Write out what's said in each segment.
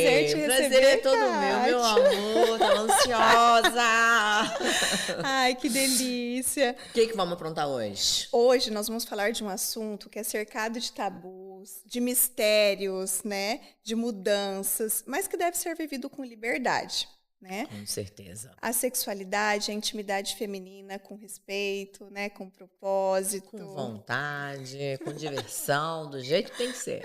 prazer te Prazer receber, é todo meu amor. Tô ansiosa. Ai, que delícia. O que vamos aprontar hoje? Hoje nós vamos falar de um assunto que é cercado de tabus, de mistérios, né? De mudanças, mas que deve ser vivido com liberdade, né? Com certeza. A sexualidade, a intimidade feminina com respeito, né? Com propósito. Com vontade, com diversão, do jeito que tem que ser.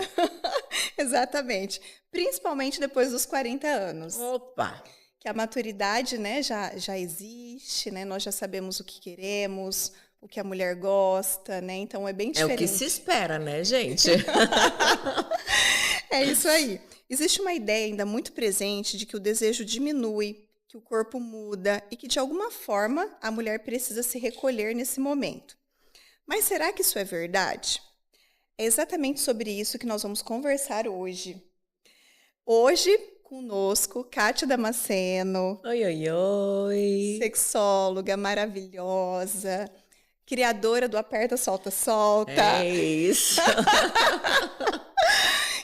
Exatamente. Principalmente depois dos 40 anos. Opa! Que a maturidade, né, já existe, né? Nós já sabemos o que queremos, o que a mulher gosta, né? Então é bem diferente. É o que se espera, né, gente? É isso aí. Existe uma ideia ainda muito presente de que o desejo diminui, que o corpo muda e que, de alguma forma, a mulher precisa se recolher nesse momento. Mas será que isso é verdade? É exatamente sobre isso que nós vamos conversar hoje. Hoje, conosco, Kátia Damasceno. Oi, oi, oi. Sexóloga maravilhosa, criadora do Aperta, Solta, Solta. É isso.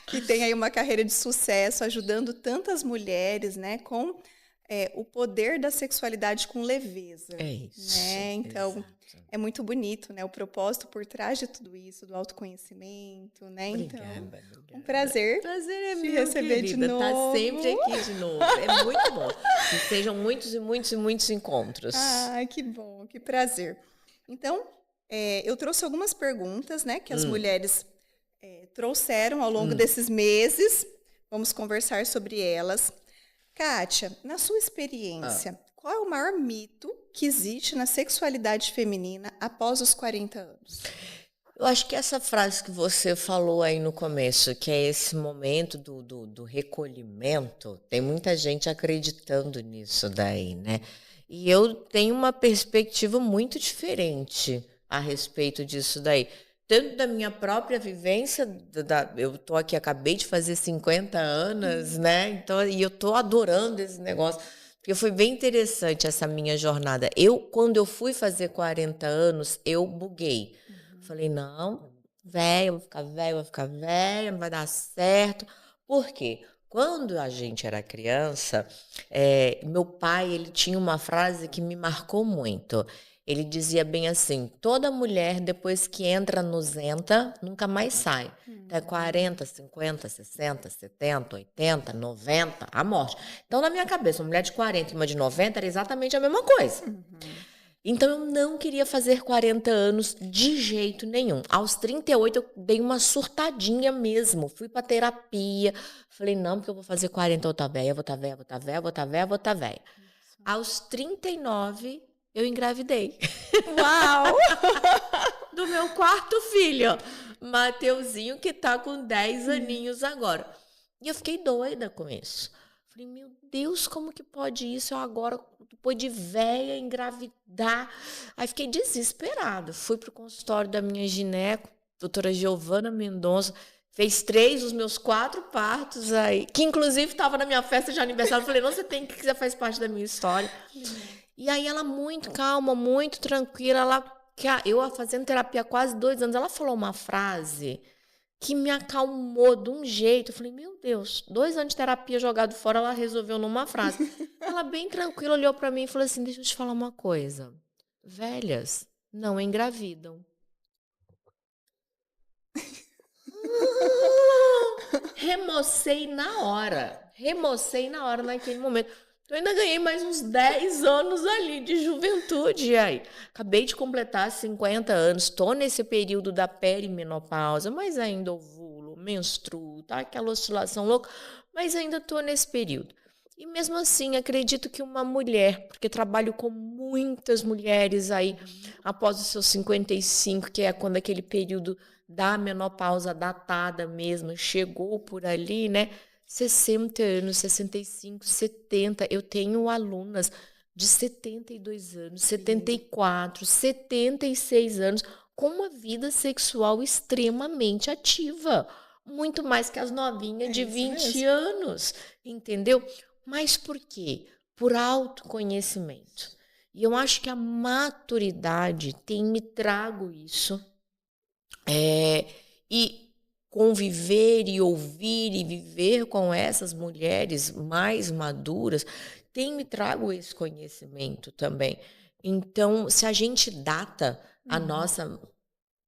Que tem aí uma carreira de sucesso, ajudando tantas mulheres, né, com o poder da sexualidade com leveza. É isso. Né? Então, exato. é muito bonito, né, o propósito por trás de tudo isso, do autoconhecimento, né? Obrigada, Então, obrigada. um prazer. Prazer é te meu, receber de querida. Tá novo. sempre aqui de novo. É muito bom. Que sejam muitos e muitos e muitos encontros. Ai, que bom, que prazer. Então, eu trouxe algumas perguntas, né, que as mulheres trouxeram ao longo desses meses. Vamos conversar sobre elas. Kátia, na sua experiência, qual é o maior mito que existe na sexualidade feminina após os 40 anos? Eu acho que essa frase que você falou aí no começo, que é esse momento do recolhimento, tem muita gente acreditando nisso daí, né? E eu tenho uma perspectiva muito diferente a respeito disso daí. Tanto da minha própria vivência, eu tô aqui, acabei de fazer 50 anos, né? Então, e eu tô adorando esse negócio, porque foi bem interessante essa minha jornada. Quando eu fui fazer 40 anos, eu buguei. Falei, não, vou ficar velha, não vai dar certo. Por quê? Quando a gente era criança, meu pai, ele tinha uma frase que me marcou muito. Ele dizia bem assim, toda mulher, depois que entra no Zenta, nunca mais sai. Até 40, 50, 60, 70, 80, 90, a morte. Então, na minha cabeça, uma mulher de 40 e uma de 90 era exatamente a mesma coisa. Então, eu não queria fazer 40 anos de jeito nenhum. Aos 38, eu dei uma surtadinha mesmo. Fui pra terapia. Falei, não, porque eu vou fazer 40, eu vou tá velha, vou tá velha, vou tá velha, vou tá velha, vou tá velha. Aos 39, eu engravidei. Uau! Do meu quarto filho, Mateuzinho, que tá com 10 aninhos agora. E eu fiquei doida com isso. Falei, meu Deus, como que pode isso? Eu agora, depois de véia, engravidar. Aí fiquei desesperada. Fui pro consultório da minha gineco, doutora Giovana Mendonça, fez 3 dos meus 4 partos aí, que inclusive estava na minha festa de aniversário. Eu falei, não, você tem que fazer parte da minha história. E aí ela muito calma, muito tranquila, eu fazendo terapia há quase 2 anos, ela falou uma frase que me acalmou de um jeito. Eu falei, meu Deus, 2 anos de terapia jogado fora, ela resolveu numa frase. Ela bem tranquila olhou para mim e falou assim, deixa eu te falar uma coisa. Velhas não engravidam. Remocei na hora naquele momento. Eu ainda ganhei mais uns 10 anos ali de juventude. Aí, acabei de completar 50 anos, estou nesse período da perimenopausa, mas ainda ovulo, menstruo, tá? Aquela oscilação louca, mas ainda estou nesse período. E mesmo assim, acredito que uma mulher, porque trabalho com muitas mulheres aí, após os seus 55, que é quando aquele período da menopausa datada mesmo, chegou por ali, né? 60 anos, 65, 70. Eu tenho alunas de 72 anos, 74, 76 anos, com uma vida sexual extremamente ativa. Muito mais que as novinhas de 20 anos, entendeu? Mas por quê? Por autoconhecimento. E eu acho que a maturidade tem me trago isso. E conviver e ouvir e viver com essas mulheres mais maduras tem me trago esse conhecimento também. Então, se a gente data a nossa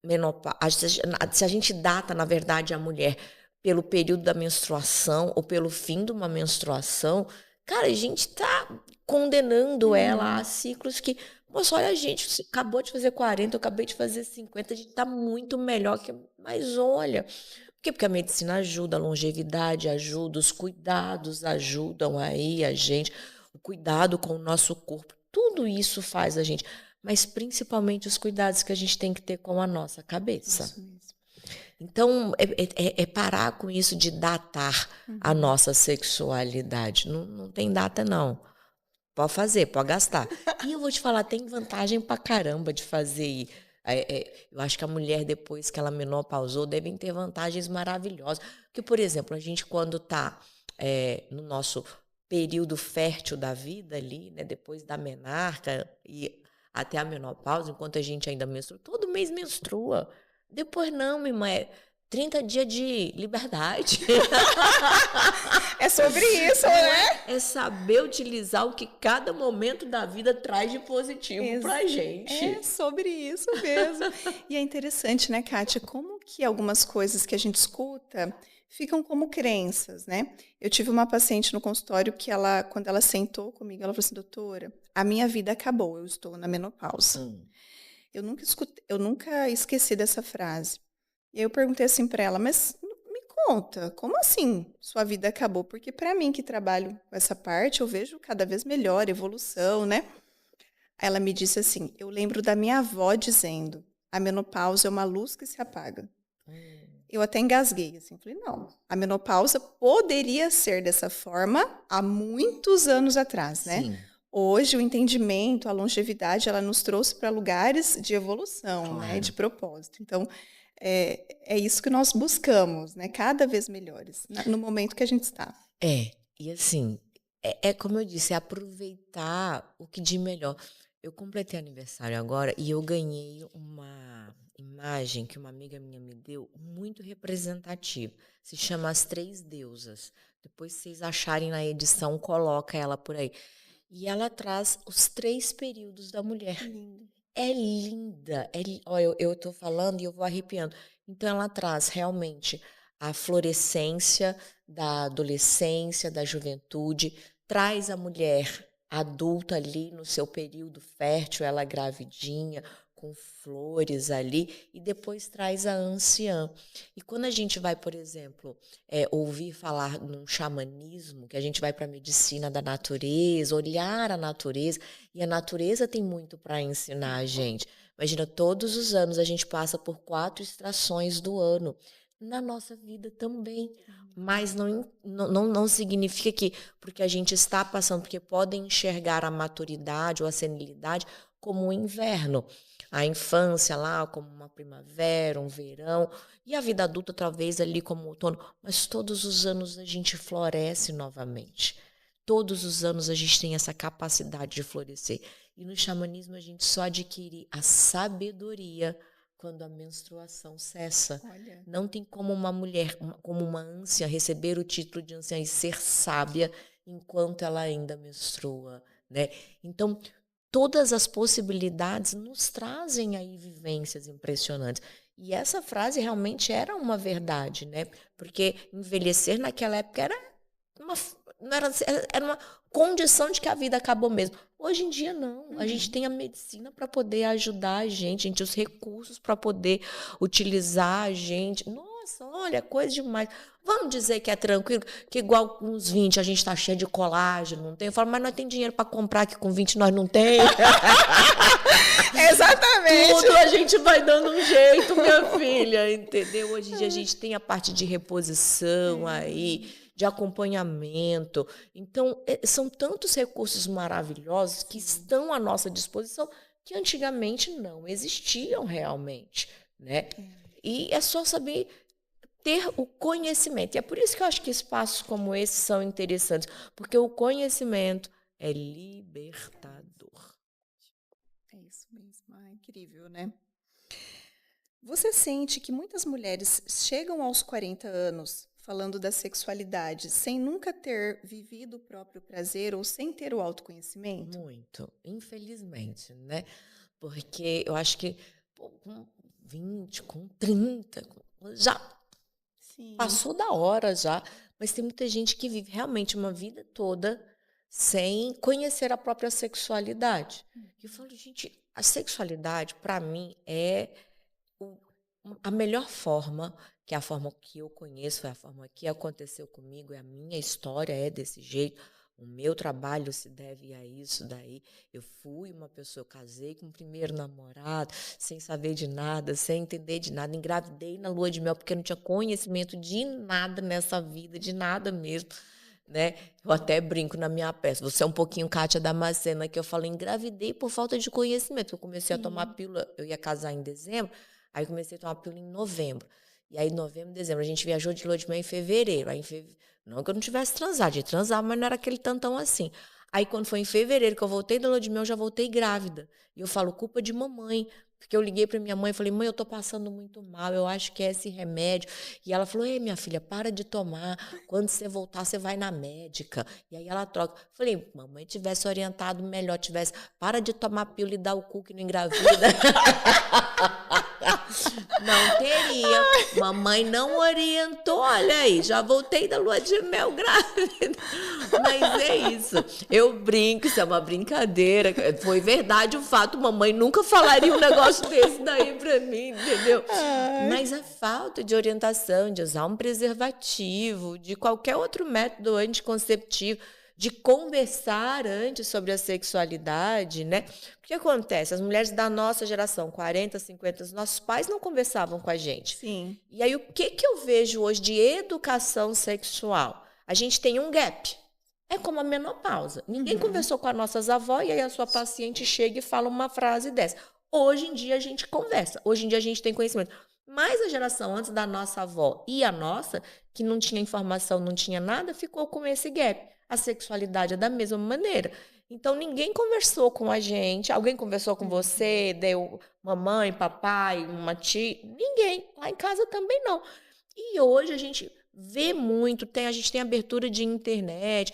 menopausa, se a gente data, na verdade, a mulher pelo período da menstruação ou pelo fim de uma menstruação, cara, a gente tá condenando ela a ciclos que, moça, olha, a gente acabou de fazer 40, eu acabei de fazer 50, a gente tá muito melhor que, mas olha, por quê? Porque a medicina ajuda, a longevidade ajuda, os cuidados ajudam aí a gente, o cuidado com o nosso corpo, tudo isso faz a gente, mas principalmente os cuidados que a gente tem que ter com a nossa cabeça. Isso mesmo. Então, é parar com isso de datar a nossa sexualidade. Não tem data, não. Pode fazer, pode gastar. E eu vou te falar, tem vantagem pra caramba de fazer. Eu acho que a mulher, depois que ela menopausou, devem ter vantagens maravilhosas. Porque, por exemplo, a gente quando está no nosso período fértil da vida ali, né, depois da menarca e até a menopausa, enquanto a gente ainda menstrua, todo mês menstrua. Depois não, minha irmã, 30 dias de liberdade. É sobre isso, né? É saber utilizar o que cada momento da vida traz de positivo pra gente. É sobre isso mesmo. E é interessante, né, Kátia, como que algumas coisas que a gente escuta ficam como crenças, né? Eu tive uma paciente no consultório que ela, quando ela sentou comigo, ela falou assim, doutora, a minha vida acabou, eu estou na menopausa. Eu nunca esqueci dessa frase. E aí eu perguntei assim para ela, mas me conta, como assim sua vida acabou? Porque para mim que trabalho com essa parte, eu vejo cada vez melhor evolução, né? Aí ela me disse assim, eu lembro da minha avó dizendo, a menopausa é uma luz que se apaga. Eu até engasguei, assim, falei, não, a menopausa poderia ser dessa forma há muitos anos atrás, né? Sim. Hoje o entendimento, a longevidade, ela nos trouxe para lugares de evolução, né, de propósito. Então, é isso que nós buscamos, né, cada vez melhores, no momento que a gente está. E assim, é como eu disse, é aproveitar o que de melhor. Eu completei aniversário agora e eu ganhei uma imagem que uma amiga minha me deu, muito representativa. Se chama As Três Deusas. Depois, se vocês acharem na edição, coloca ela por aí. E ela traz os 3 períodos da mulher. Lindo. É linda. Olha, eu estou falando e eu vou arrepiando. Então, ela traz realmente a florescência da adolescência, da juventude, traz a mulher adulta ali no seu período fértil, ela gravidinha, com flores ali, e depois traz a anciã. E quando a gente vai, por exemplo, ouvir falar num xamanismo, que a gente vai para a medicina da natureza, olhar a natureza, e a natureza tem muito para ensinar a gente. Imagina, todos os anos a gente passa por 4 estações do ano. Na nossa vida também. Mas não significa que, porque a gente está passando, porque podem enxergar a maturidade ou a senilidade como um inverno. A infância lá como uma primavera, um verão, e a vida adulta talvez ali como outono. Mas todos os anos a gente floresce novamente. Todos os anos a gente tem essa capacidade de florescer. E no xamanismo a gente só adquire a sabedoria quando a menstruação cessa. Olha. Não tem como uma mulher, como uma ânsia, receber o título de anciã e ser sábia enquanto ela ainda menstrua, né? Então, todas as possibilidades nos trazem aí vivências impressionantes. E essa frase realmente era uma verdade, né? Porque envelhecer naquela época era uma condição de que a vida acabou mesmo. Hoje em dia, não. A gente tem a medicina para poder ajudar a gente, os recursos para poder utilizar a gente. Nossa, olha, coisa demais. Vamos dizer que é tranquilo, que igual com uns 20 a gente está cheio de colágeno, não tem? Eu falo, mas nós tem dinheiro para comprar, que com 20 nós não tem. Exatamente. Tudo a gente vai dando um jeito, minha filha, entendeu? Hoje em dia a gente tem a parte de reposição aí, de acompanhamento. Então, são tantos recursos maravilhosos que estão à nossa disposição que antigamente não existiam realmente, né? E é só saber ter o conhecimento. E é por isso que eu acho que espaços como esse são interessantes, porque o conhecimento é libertador. É isso mesmo, incrível, né? Você sente que muitas mulheres chegam aos 40 anos falando da sexualidade sem nunca ter vivido o próprio prazer ou sem ter o autoconhecimento? Muito, infelizmente, né? Porque eu acho que pô, com 20, com 30, já Sim. passou da hora já. Mas tem muita gente que vive realmente uma vida toda sem conhecer a própria sexualidade. E eu falo, gente, a sexualidade, para mim, é o- a melhor forma, que é a forma que eu conheço, é a forma que aconteceu comigo, é a minha história, é desse jeito. O meu trabalho se deve a isso daí. Eu fui uma pessoa, eu casei com o primeiro namorado, sem saber de nada, sem entender de nada. Engravidei na lua de mel, porque eu não tinha conhecimento de nada nessa vida, de nada mesmo. Né? Eu até brinco na minha peça. Você é um pouquinho Kátia Damascena, que eu falo, engravidei por falta de conhecimento. Eu comecei a tomar Sim. pílula, eu ia casar em dezembro, aí comecei a tomar pílula em novembro. E aí, novembro, dezembro, a gente viajou de lua de mel em fevereiro. Aí, não que eu não tivesse transado, de transar, mas não era aquele tantão assim. Aí, quando foi em fevereiro que eu voltei da lua de mel, eu já voltei grávida. E eu falo, culpa de mamãe. Porque eu liguei para minha mãe e falei, mãe, eu tô passando muito mal, eu acho que é esse remédio. E ela falou, ei, minha filha, para de tomar. Quando você voltar, você vai na médica. E aí ela troca. Falei, mamãe tivesse orientado melhor, tivesse, para de tomar pílula e dar o cu que não engravida. Não teria. Mamãe não orientou, olha aí, já voltei da lua de mel grávida. Mas é isso. Eu brinco, isso é uma brincadeira. Foi verdade o fato, mamãe nunca falaria um negócio desse daí pra mim, entendeu? Ai. Mas a falta de orientação, de usar um preservativo, de qualquer outro método anticonceptivo, de conversar antes sobre a sexualidade, né? O que acontece? As mulheres da nossa geração, 40, 50, os nossos pais não conversavam com a gente. Sim. E aí, o que eu vejo hoje de educação sexual? A gente tem um gap. É como a menopausa. Ninguém conversou com as nossas avós e aí a sua paciente chega e fala uma frase dessa. Hoje em dia a gente conversa, hoje em dia a gente tem conhecimento. Mas a geração antes da nossa avó e a nossa, que não tinha informação, não tinha nada, ficou com esse gap. A sexualidade é da mesma maneira. Então ninguém conversou com a gente. Alguém conversou com você? Deu mamãe, papai, uma tia? Ninguém. Lá em casa também não. E hoje a gente vê muito, a gente tem abertura de internet.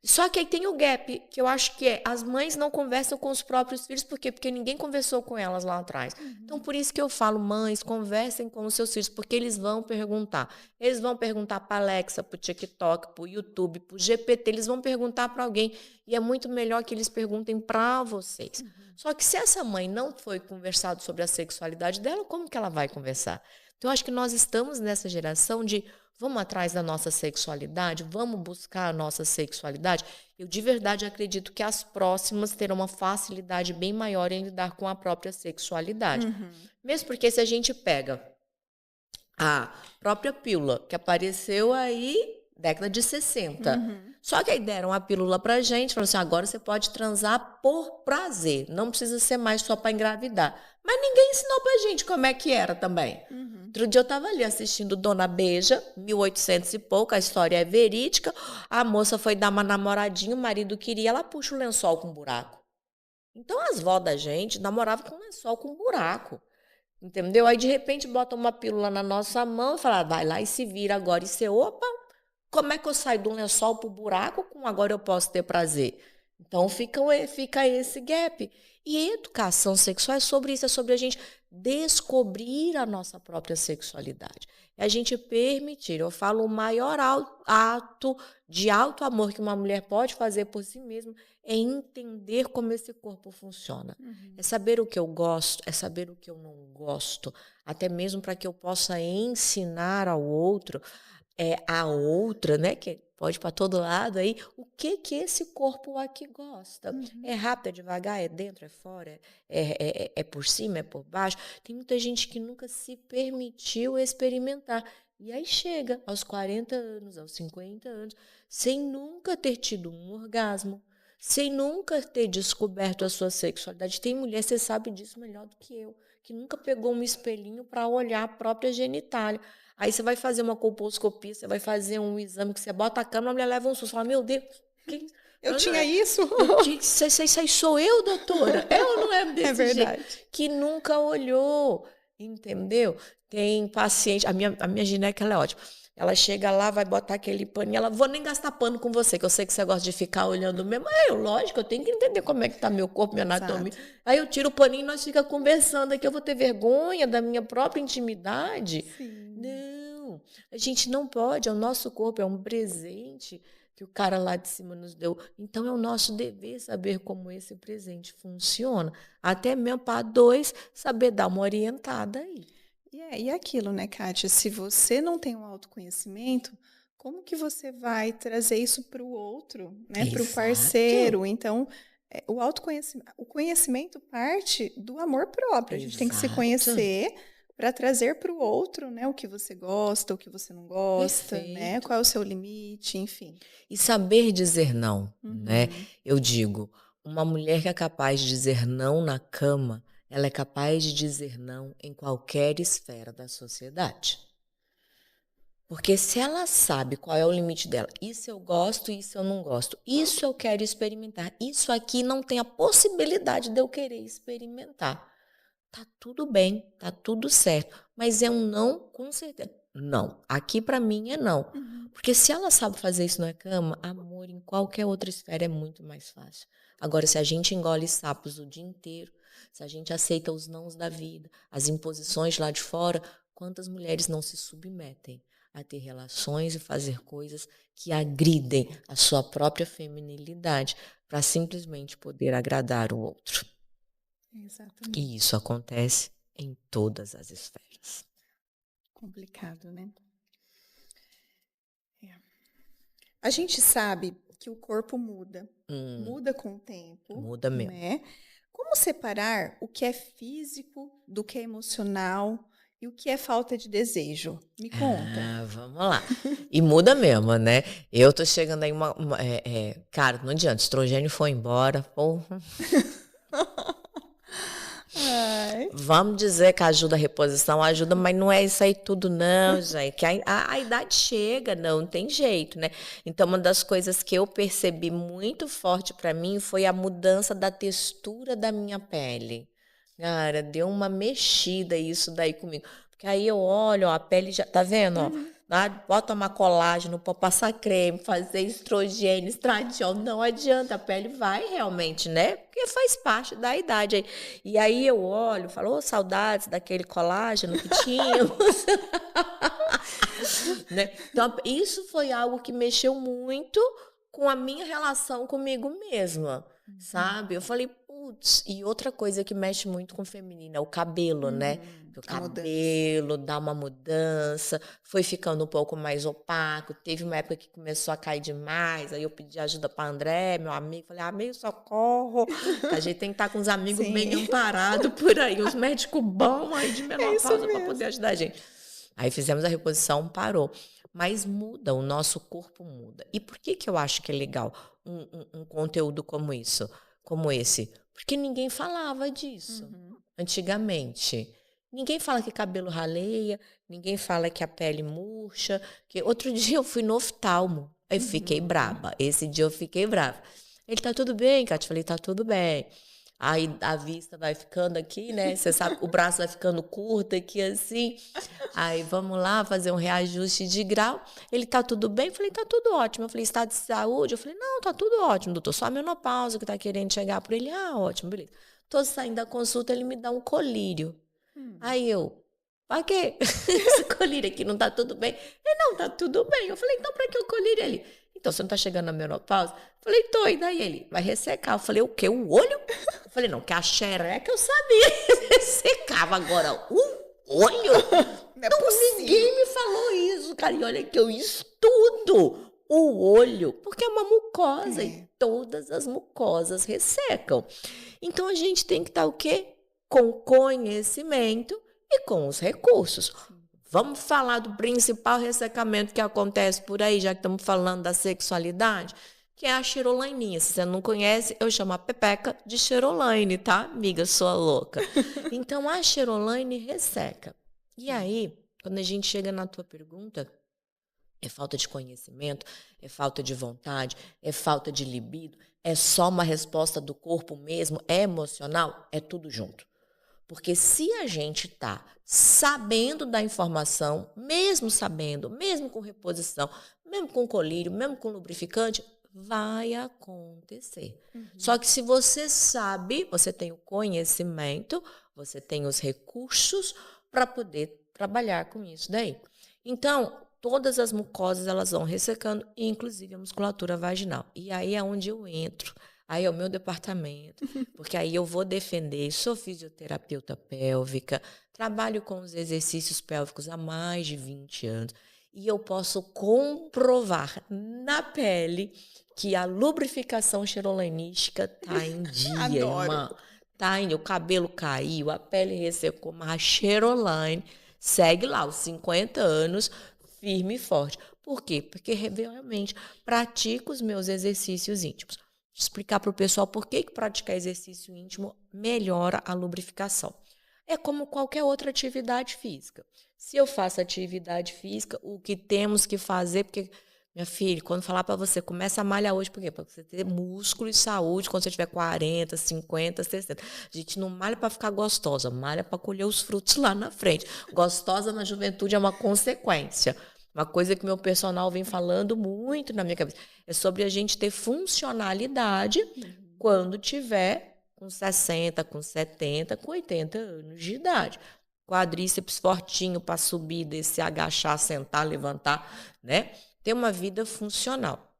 Só que aí tem o gap, que eu acho que é as mães não conversam com os próprios filhos, por quê? Porque ninguém conversou com elas lá atrás. Então, por isso que eu falo, mães, conversem com os seus filhos, porque eles vão perguntar. Eles vão perguntar para a Alexa, para o TikTok, para o YouTube, para o GPT, eles vão perguntar para alguém. E é muito melhor que eles perguntem para vocês. Só que se essa mãe não foi conversado sobre a sexualidade dela, como que ela vai conversar? Então, eu acho que nós estamos nessa geração de vamos atrás da nossa sexualidade, vamos buscar a nossa sexualidade. Eu de verdade acredito que as próximas terão uma facilidade bem maior em lidar com a própria sexualidade. Mesmo porque se a gente pega a própria pílula, que apareceu aí década de 60. Só que aí deram a pílula pra gente, falaram assim, agora você pode transar por prazer, não precisa ser mais só para engravidar. Mas ninguém ensinou pra gente como é que era também. Outro dia eu estava ali assistindo Dona Beija, 1800 e pouco, a história é verídica, a moça foi dar uma namoradinha, o marido queria, ela puxa o lençol com buraco. Então as vó da gente namoravam com lençol com buraco. Entendeu? Aí, de repente, bota uma pílula na nossa mão e fala, vai lá e se vira agora. E você, opa, como é que eu saio de um lençol pro buraco com agora eu posso ter prazer? Então, fica esse gap. E educação sexual é sobre isso, é sobre a gente descobrir a nossa própria sexualidade. É a gente permitir, eu falo, o maior ato de auto-amor que uma mulher pode fazer por si mesma é entender como esse corpo funciona. É saber o que eu gosto, é saber o que eu não gosto, até mesmo para que eu possa ensinar ao outro, a outra, né, que pode ir para todo lado aí, o que esse corpo aqui gosta. É rápido, é devagar, é dentro, é fora, é por cima, é por baixo. Tem muita gente que nunca se permitiu experimentar. E aí chega aos 40 anos, aos 50 anos, sem nunca ter tido um orgasmo, sem nunca ter descoberto a sua sexualidade. Tem mulher, você sabe disso melhor do que eu, que nunca pegou um espelhinho para olhar a própria genitália. Aí você vai fazer uma colposcopia, você vai fazer um exame que você bota a câmera, a mulher leva um susto, fala, meu Deus, Eu tinha isso? isso aí sou eu, doutora? Eu não é desse É verdade. jeito. Que nunca olhou. entendeu? Tem paciente, a minha gineca, ela é ótima. Ela chega lá, vai botar aquele paninho, ela, vou nem gastar pano com você, que eu sei que você gosta de ficar olhando mesmo. Lógico, eu tenho que entender como é que tá meu corpo, minha anatomia. Exato. Aí eu tiro o paninho e nós ficamos conversando aqui, eu vou ter vergonha da minha própria intimidade. Sim. Não, a gente não pode, é o nosso corpo, é um presente que o cara lá de cima nos deu. Então é o nosso dever saber como esse presente funciona, até mesmo para dois saber dar uma orientada aí. E aquilo, né, Kátia? Se você não tem um autoconhecimento, como que você vai trazer isso para o outro, né? Para o Exato, parceiro? Então, o conhecimento parte do amor próprio. A gente tem que se exato, conhecer para trazer para o outro, né? O que você gosta, o que você não gosta, né? perfeito. Qual é o seu limite, enfim. E saber dizer não, né? Uhum. Eu digo, uma mulher que é capaz de dizer não na cama, ela é capaz de dizer não em qualquer esfera da sociedade. Porque se ela sabe qual é o limite dela, isso eu gosto, isso eu não gosto, isso eu quero experimentar, isso aqui não tem a possibilidade de eu querer experimentar. Tá tudo bem, tá tudo certo, mas é um não com certeza. Não, aqui para mim é não. Uhum. Porque se ela sabe fazer isso na cama, amor em qualquer outra esfera é muito mais fácil. Agora, se a gente engole sapos o dia inteiro, se a gente aceita os nãos da vida, as imposições lá de fora, quantas mulheres não se submetem a ter relações e fazer coisas que agridem a sua própria feminilidade para simplesmente poder agradar o outro? E Exatamente. isso acontece em todas as esferas. Complicado, né? É. A gente sabe que o corpo muda, Hum, muda com o tempo, muda mesmo. né? Como separar o que é físico do que é emocional e o que é falta de desejo? Me conta. Ah, vamos lá. E muda mesmo, né? Eu tô chegando aí cara, não adianta, estrogênio foi embora, porra. Ai. Vamos dizer que ajuda a reposição, ajuda, mas não é isso aí tudo não, gente, que a idade chega, não tem jeito, né? Então, uma das coisas que eu percebi muito forte para mim foi a mudança da textura da minha pele. Cara, deu uma mexida isso daí comigo. Porque aí eu olho, ó, a pele já, tá vendo, ó? Uhum. Bota uma colágeno, pode passar creme, fazer estrogênio, estradiol, não adianta, a pele vai realmente, né? Porque faz parte da idade aí. E aí eu olho, falo, oh, saudades daquele colágeno que tínhamos. Né? Então, isso foi algo que mexeu muito com a minha relação comigo mesma, sabe? Eu falei, putz, e outra coisa que mexe muito com o feminino é o cabelo, né? Que o A mudança. cabelo dá uma mudança, foi ficando um pouco mais opaco. Teve uma época que começou a cair demais, aí eu pedi ajuda para André, meu amigo, falei, amigo, socorro, que a gente tem que estar com os amigos bem Sim, amparados por aí, os médicos bons aí de é isso menopausa para poder mesmo. ajudar a gente. Aí fizemos a reposição, parou. Mas muda, o nosso corpo muda. E por que que eu acho que é legal um conteúdo como isso, como esse? Porque ninguém falava disso Uhum. antigamente. Ninguém fala que cabelo raleia, ninguém fala que a pele murcha. Que outro dia eu fui no oftalmo, aí fiquei Uhum. braba. Esse dia eu fiquei brava. Ele tá tudo bem, Cátia? Falei, tá tudo bem. Aí a vista vai ficando aqui, né? Você sabe, o braço vai ficando curto aqui assim. Aí vamos lá fazer um reajuste de grau. Ele tá tudo bem? Eu falei, tá tudo ótimo. Eu falei, estado de saúde? Eu falei, não, tá tudo ótimo, doutor. Só a menopausa que tá querendo chegar por ele. Ah, ótimo, beleza. Tô saindo da consulta, ele me dá um colírio. Hum. Aí eu, pra quê? Esse colírio aqui não tá tudo bem? Ele, não, tá tudo bem. Eu falei, então pra que o colírio? Ele, então você não tá chegando na menopausa? Eu falei, tô, e daí ele, vai ressecar. Eu falei, o quê? O olho? Eu falei, não, que a xereca eu sabia que ressecava. Agora, o olho? Não é Não, possível. ninguém me falou isso, cara. E olha que eu estudo o olho, porque é uma mucosa e É. todas as mucosas ressecam. Então a gente tem que estar o quê? Com conhecimento e com os recursos. Sim. Vamos falar do principal ressecamento que acontece por aí, já que estamos falando da sexualidade, que é a xerolaininha. Se você não conhece, eu chamo a Pepeca de xerolaine, tá? Amiga, sua louca. Então, a xerolaine resseca. E aí, quando a gente chega na tua pergunta, é falta de conhecimento, é falta de vontade, é falta de libido, é só uma resposta do corpo mesmo, é emocional, é tudo junto. Porque se a gente está sabendo da informação, mesmo sabendo, mesmo com reposição, mesmo com colírio, mesmo com lubrificante, vai acontecer. Só que se você sabe, você tem o conhecimento, você tem os recursos para poder trabalhar com isso daí. Então, todas as mucosas elas vão ressecando, inclusive a musculatura vaginal. E aí é onde eu entro. Aí é o meu departamento, porque aí eu vou defender, sou fisioterapeuta pélvica, trabalho com os exercícios pélvicos há mais de 20 anos, e eu posso comprovar na pele que a lubrificação xerolanística está em dia, irmã. Tá indo, o cabelo caiu, a pele ressecou, mas a Xeroline segue lá, os 50 anos, firme e forte. Por quê? Porque realmente pratico os meus exercícios íntimos. Vou explicar para o pessoal por que praticar exercício íntimo melhora a lubrificação. É como qualquer outra atividade física. Se eu faço atividade física, o que temos que fazer, porque, minha filha, quando falar para você, começa a malhar hoje, por quê? Para você ter músculo e saúde quando você tiver 40, 50, 60. A gente não malha para ficar gostosa, malha para colher os frutos lá na frente. Gostosa na juventude é uma consequência. Uma coisa que meu personal vem falando muito na minha cabeça é sobre a gente ter funcionalidade quando tiver com 60, com 70, com 80 anos de idade. Quadríceps fortinho para subir, descer, agachar, sentar, levantar, né? Ter uma vida funcional.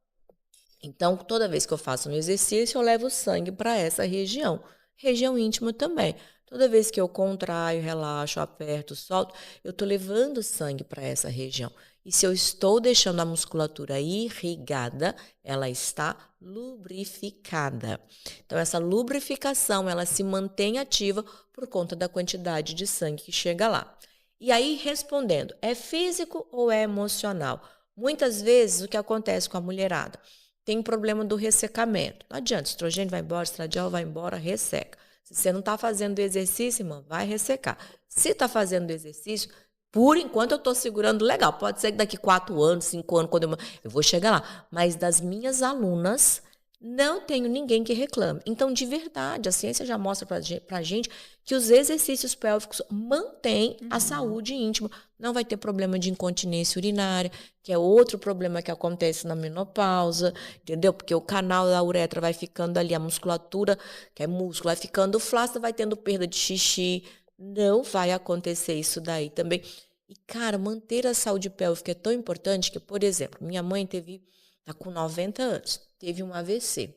Então, toda vez que eu faço um exercício, eu levo sangue para essa região. Região íntima também. Toda vez que eu contraio, relaxo, aperto, solto, eu estou levando sangue para essa região. E se eu estou deixando a musculatura irrigada, ela está lubrificada. Então, essa lubrificação, ela se mantém ativa por conta da quantidade de sangue que chega lá. E aí, respondendo, é físico ou é emocional? Muitas vezes, o que acontece com a mulherada? Tem problema do ressecamento. Não adianta, estrogênio vai embora, estradiol vai embora, resseca. Se você não está fazendo exercício, irmã, vai ressecar. Se está fazendo exercício, por enquanto eu estou segurando legal. Pode ser que daqui 4 anos, 5 anos, quando eu vou chegar lá. Mas das minhas alunas, não tenho ninguém que reclame. Então, de verdade, a ciência já mostra para a gente que os exercícios pélvicos mantêm a saúde íntima. Não vai ter problema de incontinência urinária, que é outro problema que acontece na menopausa, entendeu? Porque o canal da uretra vai ficando ali, a musculatura, que é músculo, vai ficando flácida, vai tendo perda de xixi. Não vai acontecer isso daí também. E, cara, manter a saúde pélvica é tão importante que, por exemplo, minha mãe está com 90 anos, teve um AVC.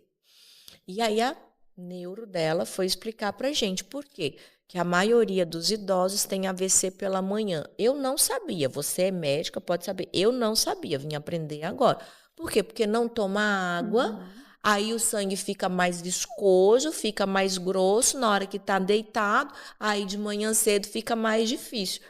E aí a neuro dela foi explicar pra gente por quê. Que a maioria dos idosos tem AVC pela manhã. Eu não sabia, você é médica, pode saber. Eu não sabia, vim aprender agora. Por quê? Porque não toma água, aí o sangue fica mais viscoso, fica mais grosso na hora que está deitado, aí de manhã cedo fica mais difícil.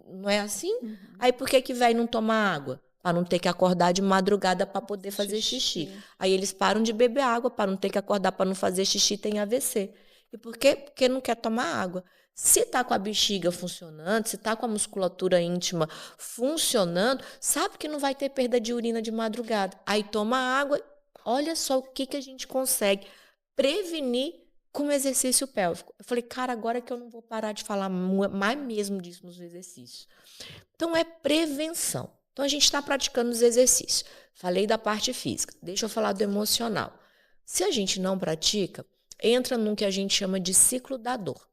Não é assim? Aí por que vai não tomar água? Para não ter que acordar de madrugada para poder fazer xixi. Aí eles param de beber água para não ter que acordar para não fazer xixi, tem AVC. E por quê? Porque não quer tomar água. Se está com a bexiga funcionando, se está com a musculatura íntima funcionando, sabe que não vai ter perda de urina de madrugada. Aí toma água, olha só o que a gente consegue prevenir com o exercício pélvico. Eu falei, cara, agora que eu não vou parar de falar mais mesmo disso nos exercícios. Então, é prevenção. Então, a gente está praticando os exercícios. Falei da parte física. Deixa eu falar do emocional. Se a gente não pratica, entra num que a gente chama de ciclo da dor.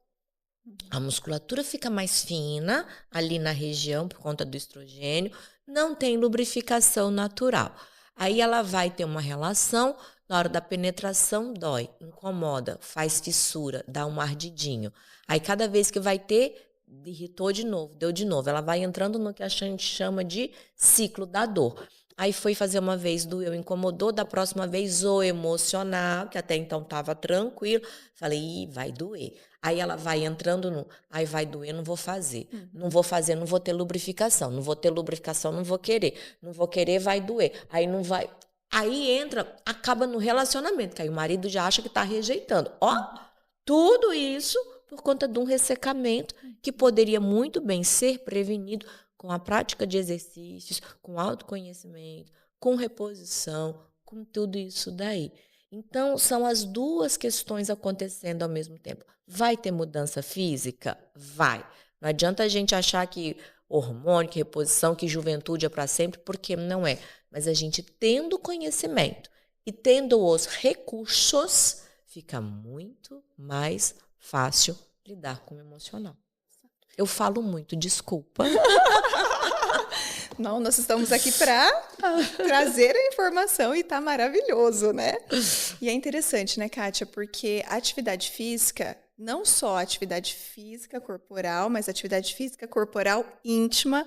A musculatura fica mais fina ali na região por conta do estrogênio, não tem lubrificação natural. Aí ela vai ter uma relação, na hora da penetração dói, incomoda, faz fissura, dá um ardidinho. Aí cada vez que vai ter, irritou de novo, deu de novo. Ela vai entrando no que a gente chama de ciclo da dor. Aí foi fazer uma vez, doeu, incomodou, da próxima vez o emocional, que até então estava tranquilo. Falei, vai doer. Aí ela vai entrando no, aí vai doer, não vou fazer. Não vou fazer, não vou ter lubrificação. Não vou ter lubrificação, não vou querer. Não vou querer, vai doer. Aí não vai. Aí entra, acaba no relacionamento, que aí o marido já acha que está rejeitando. Ó, tudo isso por conta de um ressecamento que poderia muito bem ser prevenido com a prática de exercícios, com autoconhecimento, com reposição, com tudo isso daí. Então, são as duas questões acontecendo ao mesmo tempo. Vai ter mudança física? Vai. Não adianta a gente achar que hormônio, que reposição, que juventude é para sempre, porque não é. Mas a gente tendo conhecimento e tendo os recursos, fica muito mais fácil lidar com o emocional. Eu falo muito, desculpa. Não, nós estamos aqui para trazer a informação e tá maravilhoso, né? E é interessante, né, Kátia? Porque a atividade física, não só a atividade física corporal, mas a atividade física corporal íntima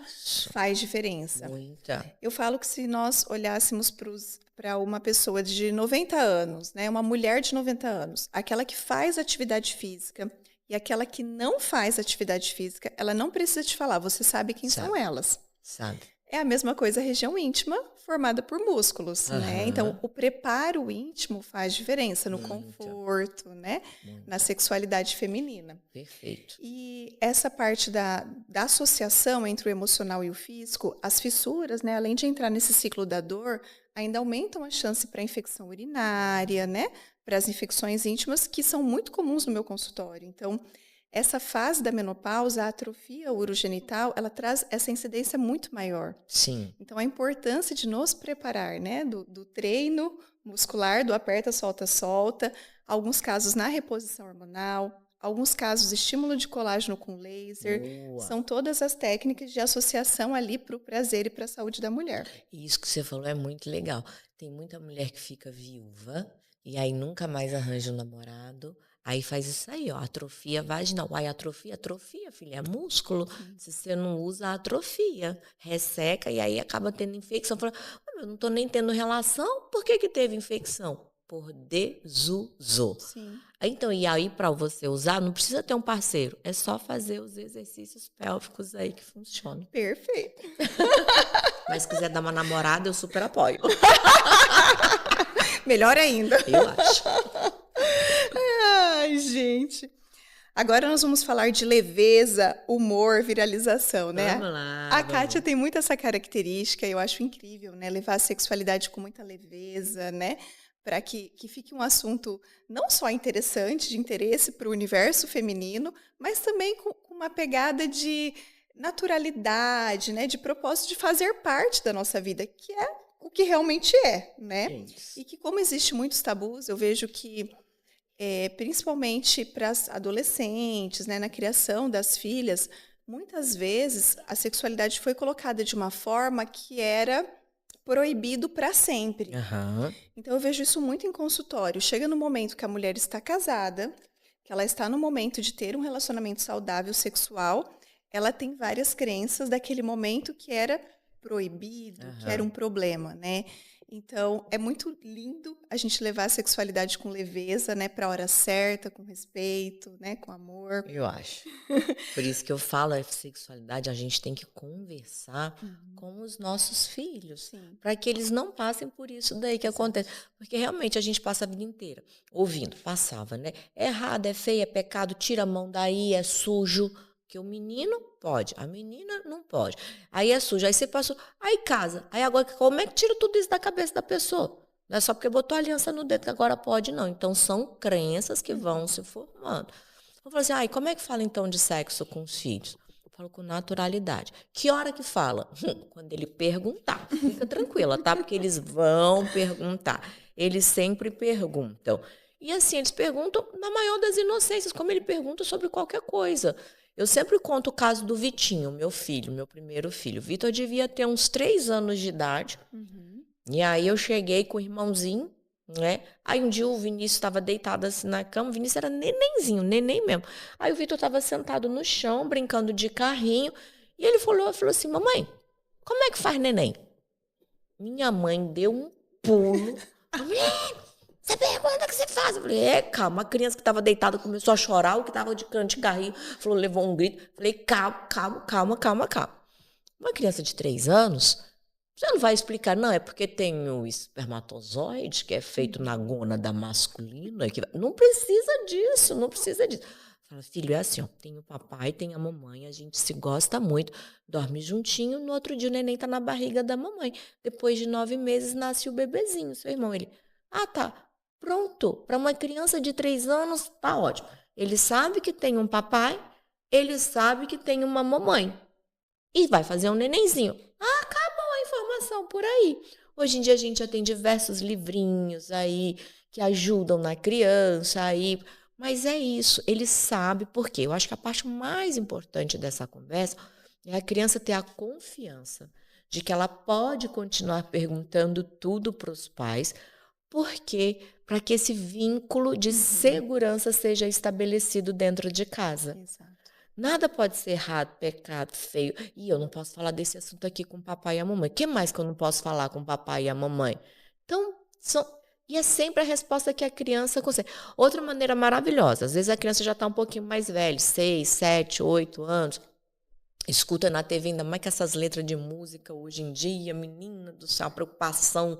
faz diferença. Muita. Eu falo que se nós olhássemos para uma pessoa de 90 anos, né, uma mulher de 90 anos, aquela que faz atividade física e aquela que não faz atividade física, ela não precisa te falar, você sabe quem são elas. Sabe. É a mesma coisa a região íntima formada por músculos, né? Então, o preparo íntimo faz diferença no conforto, né? Na sexualidade feminina. Perfeito. E essa parte da associação entre o emocional e o físico, as fissuras, né? Além de entrar nesse ciclo da dor, ainda aumentam a chance para infecção urinária, né? Para as infecções íntimas, que são muito comuns no meu consultório. Então, essa fase da menopausa, a atrofia urogenital, ela traz essa incidência muito maior. Sim. Então, a importância de nos preparar, né, do treino muscular, do aperta, solta, solta, alguns casos na reposição hormonal, alguns casos estímulo de colágeno com laser, são todas as técnicas de associação ali para o prazer e para a saúde da mulher. Isso que você falou é muito legal. Tem muita mulher que fica viúva e aí nunca mais arranja um namorado. Aí faz isso aí, ó, atrofia vaginal. Aí atrofia, filha, é músculo. Se você não usa, atrofia. Resseca e aí acaba tendo infecção. Fala, eu não tô nem tendo relação, por que teve infecção? Por desuso. Sim. Então, e aí para você usar, não precisa ter um parceiro. É só fazer os exercícios pélvicos aí que funcionam. Perfeito. Mas se quiser dar uma namorada, eu super apoio. Melhor ainda. Eu acho. Ai, gente. Agora nós vamos falar de leveza, humor, viralização, né? Vamos lá. A Kátia tem muito essa característica, eu acho incrível, né? Levar a sexualidade com muita leveza, né? Para que fique um assunto não só interessante, de interesse para o universo feminino, mas também com uma pegada de naturalidade, né? De propósito de fazer parte da nossa vida, que é o que realmente é, né? Isso. E que como existe muitos tabus, eu vejo que principalmente para as adolescentes, né, na criação das filhas, muitas vezes a sexualidade foi colocada de uma forma que era proibido para sempre. Então eu vejo isso muito em consultório. Chega no momento que a mulher está casada, que ela está no momento de ter um relacionamento saudável sexual, ela tem várias crenças daquele momento que era proibido, que era um problema, né? Então, é muito lindo a gente levar a sexualidade com leveza, né? Para a hora certa, com respeito, né? Com amor. Eu acho. Por isso que eu falo, a sexualidade, a gente tem que conversar com os nossos filhos. Para que eles não passem por isso daí que acontece. Porque realmente a gente passa a vida inteira ouvindo, passava, né? É errado, é feio, é pecado, tira a mão daí, é sujo. Que o menino pode, a menina não pode. Aí é sujo, aí você passou, aí casa. Aí agora, como é que tira tudo isso da cabeça da pessoa? Não é só porque botou aliança no dedo que agora pode, não. Então, são crenças que vão se formando. Eu falo assim, como é que fala então de sexo com os filhos? Eu falo com naturalidade. Que hora que fala? Quando ele perguntar. Fica tranquila, tá? Porque eles vão perguntar. Eles sempre perguntam. E assim, eles perguntam na maior das inocências, como ele pergunta sobre qualquer coisa. Eu sempre conto o caso do Vitinho, meu filho, meu primeiro filho. O Vitor devia ter uns 3 anos de idade. E aí eu cheguei com o irmãozinho, né? Aí um dia o Vinícius estava deitado assim na cama. O Vinícius era nenenzinho, neném mesmo. Aí o Vitor estava sentado no chão, brincando de carrinho. E ele falou assim, mamãe, como é que faz neném? Minha mãe deu um pulo. Você pergunta o que você faz? Eu falei, calma. A criança que estava deitada começou a chorar, o que estava de canto de carrinho falou, levou um grito. Falei, calma. Uma criança de 3 anos, você não vai explicar, não, é porque tem o espermatozoide, que é feito na gônada masculina. Não precisa disso. Fala, filho, é assim, ó, tem o papai, tem a mamãe, a gente se gosta muito, dorme juntinho, no outro dia o neném tá na barriga da mamãe. Depois de 9 meses nasce o bebezinho, seu irmão. Ele, tá. Pronto, para uma criança de 3 anos, tá ótimo. Ele sabe que tem um papai, ele sabe que tem uma mamãe. E vai fazer um nenenzinho. Acabou a informação por aí. Hoje em dia a gente já tem diversos livrinhos aí que ajudam na criança aí. Mas é isso, ele sabe por quê. Eu acho que a parte mais importante dessa conversa é a criança ter a confiança de que ela pode continuar perguntando tudo para os pais, porque para que esse vínculo de segurança seja estabelecido dentro de casa. Exato. Nada pode ser errado, pecado, feio. E eu não posso falar desse assunto aqui com o papai e a mamãe. O que mais que eu não posso falar com o papai e a mamãe? Então, e é sempre a resposta que a criança consegue. Outra maneira maravilhosa, às vezes a criança já está um pouquinho mais velha, 6, 7, 8 anos, escuta na TV, ainda mais que essas letras de música hoje em dia, menina do céu, a preocupação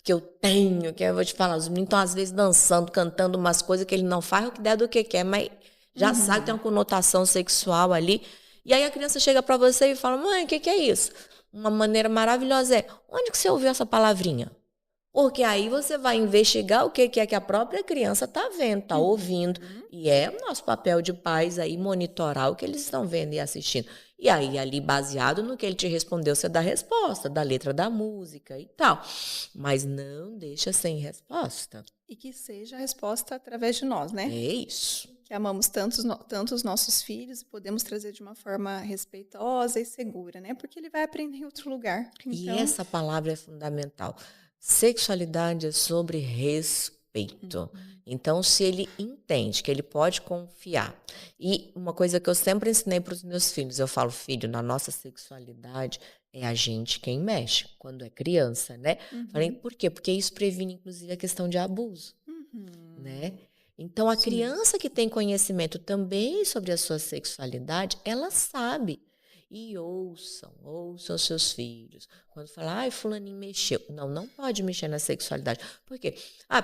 que eu tenho, que eu vou te falar, os meninos estão às vezes dançando, cantando umas coisas que ele não faz o que der do que quer, mas já sabe que tem uma conotação sexual ali. E aí a criança chega para você e fala, mãe, o que é isso? Uma maneira maravilhosa é, onde que você ouviu essa palavrinha? Porque aí você vai investigar o que é que a própria criança está vendo, está ouvindo. E é o nosso papel de pais aí monitorar o que eles estão vendo e assistindo. E aí, ali, baseado no que ele te respondeu, você dá a resposta, da letra da música e tal. Mas não deixa sem resposta. E que seja a resposta através de nós, né? É isso. Que amamos tanto os nossos filhos e podemos trazer de uma forma respeitosa e segura, né? Porque ele vai aprender em outro lugar. Então... E essa palavra é fundamental. Sexualidade é sobre respeito. Então, se ele entende que ele pode confiar. E uma coisa que eu sempre ensinei para os meus filhos, eu falo, filho, na nossa sexualidade é a gente quem mexe, quando é criança, né? Falei, por quê? Porque isso previne, inclusive, a questão de abuso, né? Então, a criança que tem conhecimento também sobre a sua sexualidade, ela sabe. E ouçam seus filhos. Quando falar, ai, fulaninho mexeu. Não pode mexer na sexualidade. Por quê?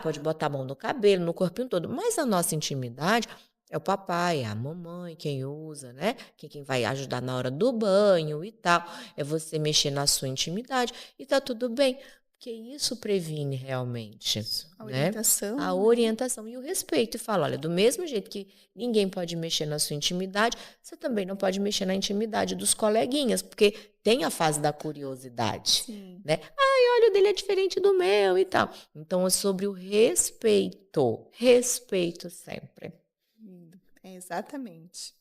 Pode botar a mão no cabelo, no corpinho todo. Mas a nossa intimidade é o papai, é a mamãe, quem usa, né? Quem vai ajudar na hora do banho e tal. É você mexer na sua intimidade e tá tudo bem. Porque isso previne realmente. A orientação. Né? A orientação e o respeito. E fala, olha, do mesmo jeito que ninguém pode mexer na sua intimidade, você também não pode mexer na intimidade dos coleguinhas, porque tem a fase da curiosidade. Sim. Né? Ai, olha, o dele é diferente do meu e tal. Então, é sobre o respeito. Respeito sempre. Exatamente.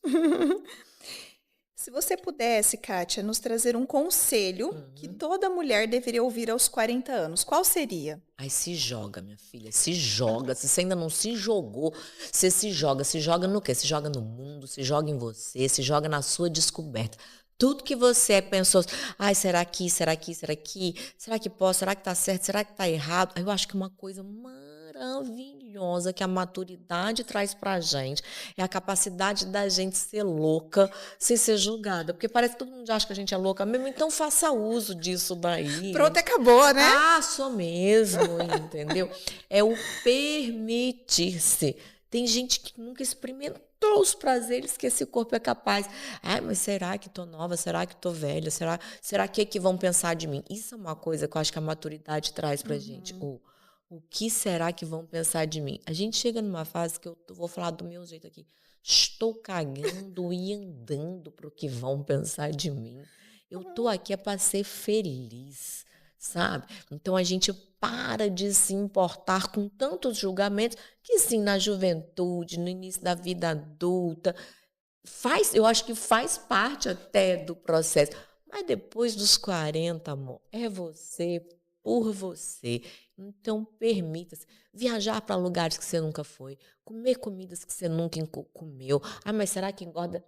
Se você pudesse, Kátia, nos trazer um conselho que toda mulher deveria ouvir aos 40 anos, qual seria? Ai, se joga, minha filha, se joga. Se você ainda não se jogou, você se joga. Se joga no quê? Se joga no mundo, se joga em você, se joga na sua descoberta. Tudo que você pensou, ai, será que posso? Será que tá certo? Será que tá errado? Eu acho que uma coisa maravilhosa que a maturidade traz pra gente é a capacidade da gente ser louca sem ser julgada. Porque parece que todo mundo acha que a gente é louca mesmo, então faça uso disso daí. Pronto, acabou, né? Sou mesmo, entendeu? É o permitir-se. Tem gente que nunca experimentou os prazeres que esse corpo é capaz. Ai, mas será que tô nova? Será que tô velha? Será que vão pensar de mim? Isso é uma coisa que eu acho que a maturidade traz pra gente. O que será que vão pensar de mim? A gente chega numa fase que eu vou falar do meu jeito aqui. Estou cagando e andando pro que vão pensar de mim. Eu tô aqui para ser feliz, sabe? Então a gente para de se importar com tantos julgamentos que sim, na juventude, no início da vida adulta, eu acho que faz parte até do processo. Mas depois dos 40, amor, é você, por você. Então permita-se viajar para lugares que você nunca foi, comer comidas que você nunca comeu. Mas será que engorda?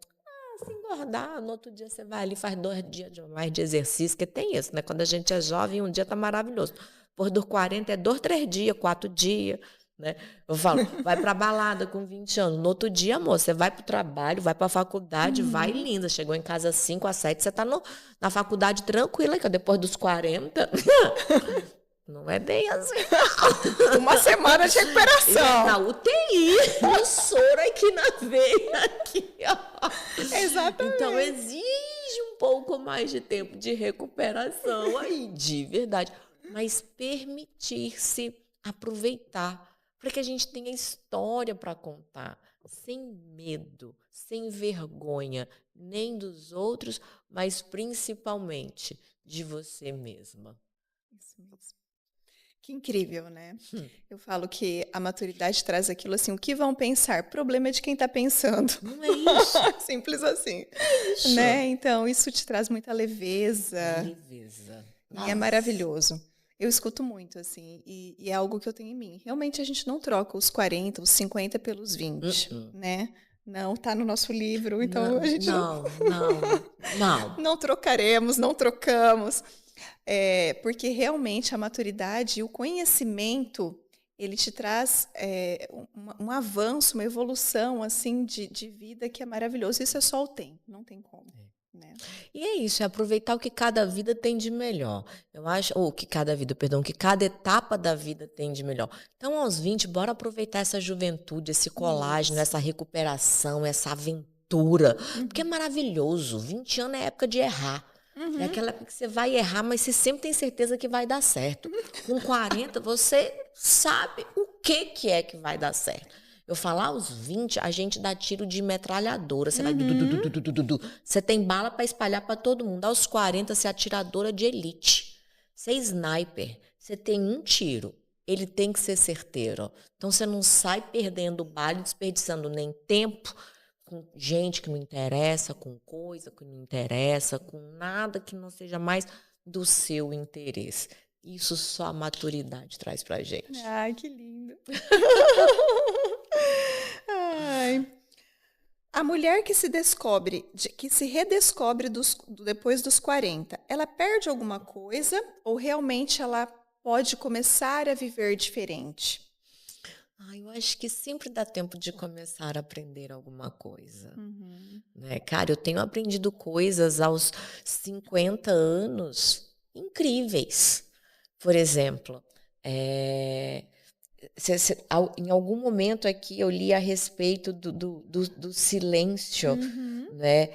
Se engordar, no outro dia você vai ali, faz 2 dias mais de exercício, que tem isso, né? Quando a gente é jovem, um dia tá maravilhoso. Por dos 40 é 2, 3 dias, 4 dias, né? Eu falo, vai pra balada com 20 anos. No outro dia, amor, você vai pro trabalho, vai pra faculdade, vai linda. Chegou em casa às 5, às 7, você tá na faculdade tranquila, que depois dos 40... Não é bem assim. Uma semana de recuperação. Na UTI, no soro aqui na veia. Aqui, ó. Exatamente. Então, exige um pouco mais de tempo de recuperação aí, de verdade. Mas permitir-se aproveitar para que a gente tenha história para contar, sem medo, sem vergonha, nem dos outros, mas principalmente de você mesma. Isso mesmo. Que incrível, né? Hum, Eu falo que a maturidade traz aquilo assim, o que vão pensar? Problema é de quem está pensando. não é isso? Simples assim, Isso. né? Então, isso te traz muita leveza Leveza. e é Nossa. maravilhoso. Eu escuto muito, assim, e é algo que eu tenho em mim. Realmente, a gente não troca os 40, os 50 pelos 20, Uh-uh. né? Não, tá no nosso livro, então a Não, gente não, não, não, não. não trocaremos, não trocamos. Porque realmente a maturidade e o conhecimento, ele te traz um avanço, uma evolução assim de vida que é maravilhoso. Isso é só o tempo, não tem como, né? E é isso, é aproveitar o que cada vida tem de melhor. Eu acho, ou que cada vida, perdão, que cada etapa da vida tem de melhor. Então, aos 20, bora aproveitar essa juventude, esse colágeno, Isso. essa recuperação, essa aventura. Porque é Uhum. maravilhoso. 20 anos é época de errar. É Uhum. aquela época que você vai errar, mas você sempre tem certeza que vai dar certo. Com 40, você sabe o que é que vai dar certo. Eu falar aos 20, a gente dá tiro de metralhadora. Você vai du, du, du, Uhum. du, du, du, du, du. Você tem bala para espalhar para todo mundo. Aos 40, você é atiradora de elite. Você é sniper. Você tem um tiro. Ele tem que ser certeiro. Então você não sai perdendo bala, desperdiçando nem tempo com gente que não interessa, com coisa que não interessa, com nada que não seja mais do seu interesse. Isso só a maturidade traz pra gente. Ai, que lindo. Ai. A mulher que se descobre, que se redescobre depois dos 40, ela perde alguma coisa ou realmente ela pode começar a viver diferente? Eu acho que sempre dá tempo de começar a aprender alguma coisa, Uhum. né? Cara, eu tenho aprendido coisas aos 50 anos incríveis. Por exemplo, eh, em algum momento aqui eu li a respeito do silêncio, Uhum. né?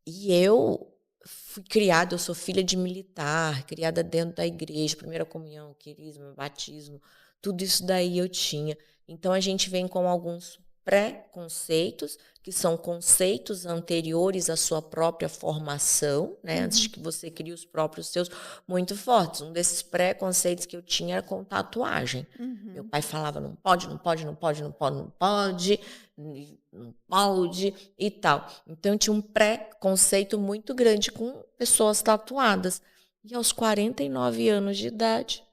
E eu fui criada, eu sou filha de militar, criada dentro da igreja, primeira comunhão, crisma, batismo, tudo isso daí eu tinha. Então a gente vem com alguns pré-conceitos, que são conceitos anteriores à sua própria formação, né? Antes de Uhum. que você crie os próprios seus, muito fortes. Um desses pré-conceitos que eu tinha era com tatuagem. Meu Uhum. pai falava, não pode, não pode, não pode, não pode, não pode, não pode e tal. Então, eu tinha um preconceito muito grande com pessoas tatuadas. E aos 49 anos de idade,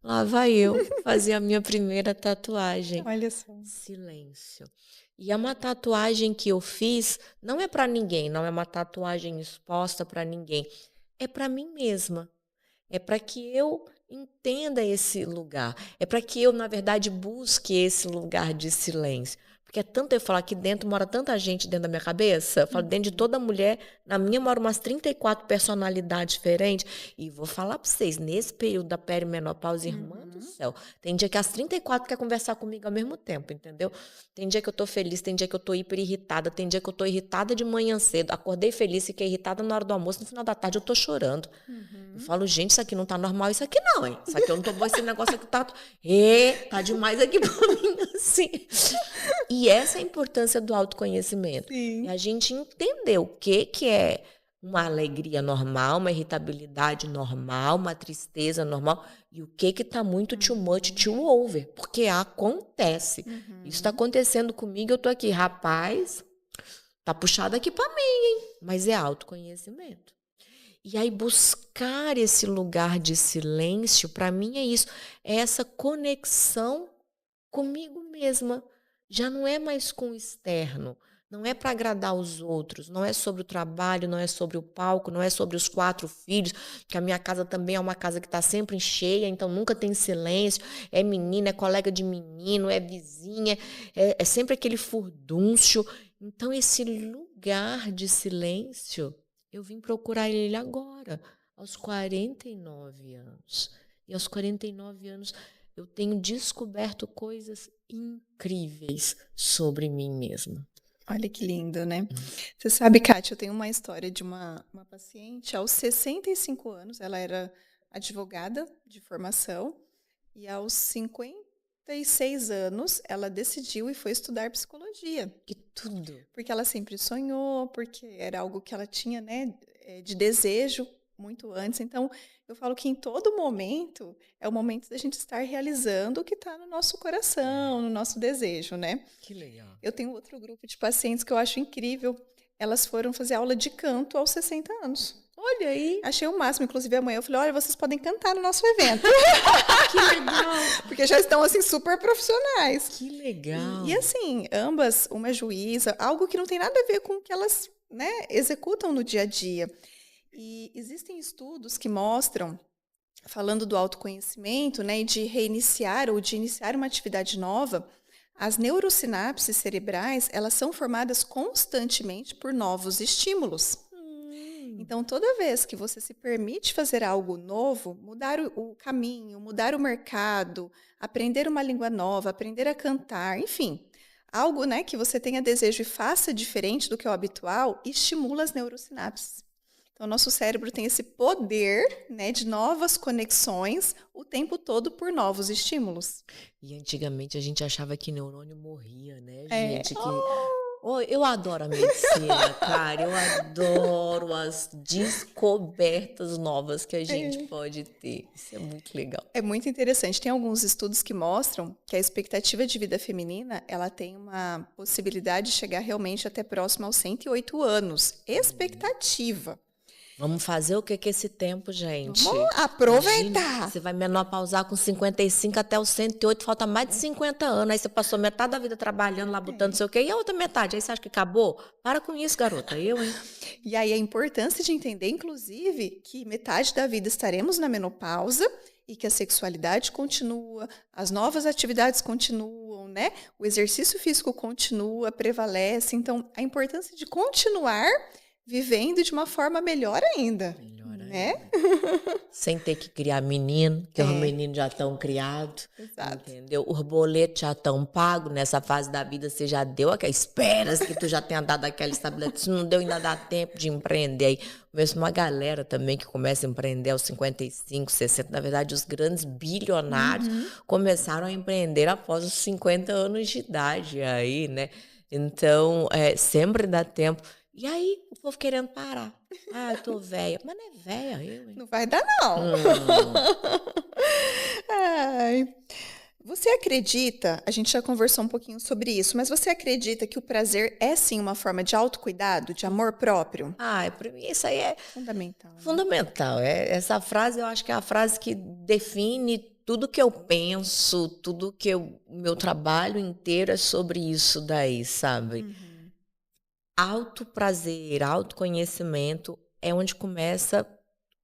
lá vai eu fazer a minha primeira tatuagem. Olha só. Silêncio. E é uma tatuagem que eu fiz, não é para ninguém, não é uma tatuagem exposta para ninguém. É para mim mesma. É para que eu entenda esse lugar. É para que eu, na verdade, busque esse lugar de silêncio. Porque é tanto eu falar aqui dentro, mora tanta gente dentro da minha cabeça. Eu falo, dentro de toda mulher, na minha mora umas 34 personalidades diferentes. E vou falar para vocês, nesse período da perimenopausa, irmã do Uhum. céu, tem dia que as 34 quer conversar comigo ao mesmo tempo, entendeu? Tem dia que eu tô feliz, tem dia que eu tô hiper irritada, tem dia que eu tô irritada de manhã cedo. Acordei feliz, fiquei irritada na hora do almoço, no final da tarde eu tô chorando. Eu Uhum. falo, gente, isso aqui não tá normal, isso aqui não, hein? Isso aqui eu não tô bom, esse negócio aqui tá. Tá demais aqui pra mim, assim. E essa é a importância do autoconhecimento. É Sim. a gente entender o que é uma alegria normal, uma irritabilidade normal, uma tristeza normal, e o que tá muito too much, too over. Porque acontece. Isso tá Uhum. acontecendo comigo, eu tô aqui, rapaz, tá puxado aqui pra mim, hein? Mas é autoconhecimento. E aí buscar esse lugar de silêncio, para mim é isso, é essa conexão comigo mesma. Já não é mais com o externo, não é para agradar os outros, não é sobre o trabalho, não é sobre o palco, não é sobre os 4 filhos, que a minha casa também é uma casa que está sempre cheia, então nunca tem silêncio, é menina, é colega de menino, é vizinha, é sempre aquele furdúncio. Então esse lugar de silêncio eu vim procurar ele agora, aos 49 anos. E aos 49 anos eu tenho descoberto coisas incríveis sobre mim mesma. Olha que lindo, né? Você sabe, Kátia, eu tenho uma história de uma paciente aos 65 anos, ela era advogada de formação, e aos 50 36 anos, ela decidiu e foi estudar psicologia. Que tudo. Porque ela sempre sonhou, porque era algo que ela tinha, né, de desejo muito antes. Então, eu falo que em todo momento é o momento da gente estar realizando o que está no nosso coração, no nosso desejo, né? Que legal. Eu tenho outro grupo de pacientes que eu acho incrível. Elas foram fazer aula de canto aos 60 anos. Olha aí. Achei o máximo. Inclusive, amanhã eu falei, olha, vocês podem cantar no nosso evento. Que legal. Porque já estão, assim, super profissionais. Que legal. E assim, ambas, uma é juíza, algo que não tem nada a ver com o que elas, né, executam no dia a dia. E existem estudos que mostram, falando do autoconhecimento, né, e de reiniciar ou de iniciar uma atividade nova, as neurosinapses cerebrais, elas são formadas constantemente por novos estímulos. Então, toda vez que você se permite fazer algo novo, mudar o caminho, mudar o mercado, aprender uma língua nova, aprender a cantar, enfim, algo, né, que você tenha desejo e faça diferente do que é o habitual, estimula as neurosinapses. Então, o nosso cérebro tem esse poder, né, de novas conexões o tempo todo por novos estímulos. E antigamente a gente achava que neurônio morria, né, É. gente? Oh, eu adoro a medicina, cara. Eu adoro as descobertas novas que a gente pode ter. Isso é muito legal. É muito interessante. Tem alguns estudos que mostram que a expectativa de vida feminina, ela tem uma possibilidade de chegar realmente até próximo aos 108 anos. Expectativa. Vamos fazer o que com esse tempo, gente? Vamos aproveitar. Imagina, você vai menopausar com 55 até os 108, falta mais de 50 anos. Aí você passou metade da vida trabalhando lá, botando não sei o quê. E a outra metade? Aí você acha que acabou? Para com isso, garota. Eu, hein? E aí a importância de entender, inclusive, que metade da vida estaremos na menopausa e que a sexualidade continua, as novas atividades continuam, né? O exercício físico continua, prevalece. Então, a importância de continuar vivendo de uma forma melhor ainda. Né? Sem ter que criar menino, que os meninos já estão criados. Exato. Entendeu? Os boletos já estão pagos. Nessa fase da vida você já deu aquela. Esperas que tu já tenha dado aquela estabilidade. Se não deu, ainda dá tempo de empreender. Aí mesmo uma galera também que começa a empreender aos 55, 60. Na verdade, os grandes bilionários começaram a empreender após os 50 anos de idade. Aí, né? Então, sempre dá tempo. E aí, o povo querendo parar. Ah, eu tô velha. Mas não é velha, eu, hein? Não vai dar, não. Ai. Você acredita, a gente já conversou um pouquinho sobre isso, mas você acredita que o prazer é, sim, uma forma de autocuidado, de amor próprio? Ah, para mim isso aí é fundamental. Né? Fundamental. Essa frase, eu acho que é a frase que define tudo que eu penso, tudo que meu trabalho inteiro é sobre isso daí, sabe? Autoprazer, autoconhecimento é onde começa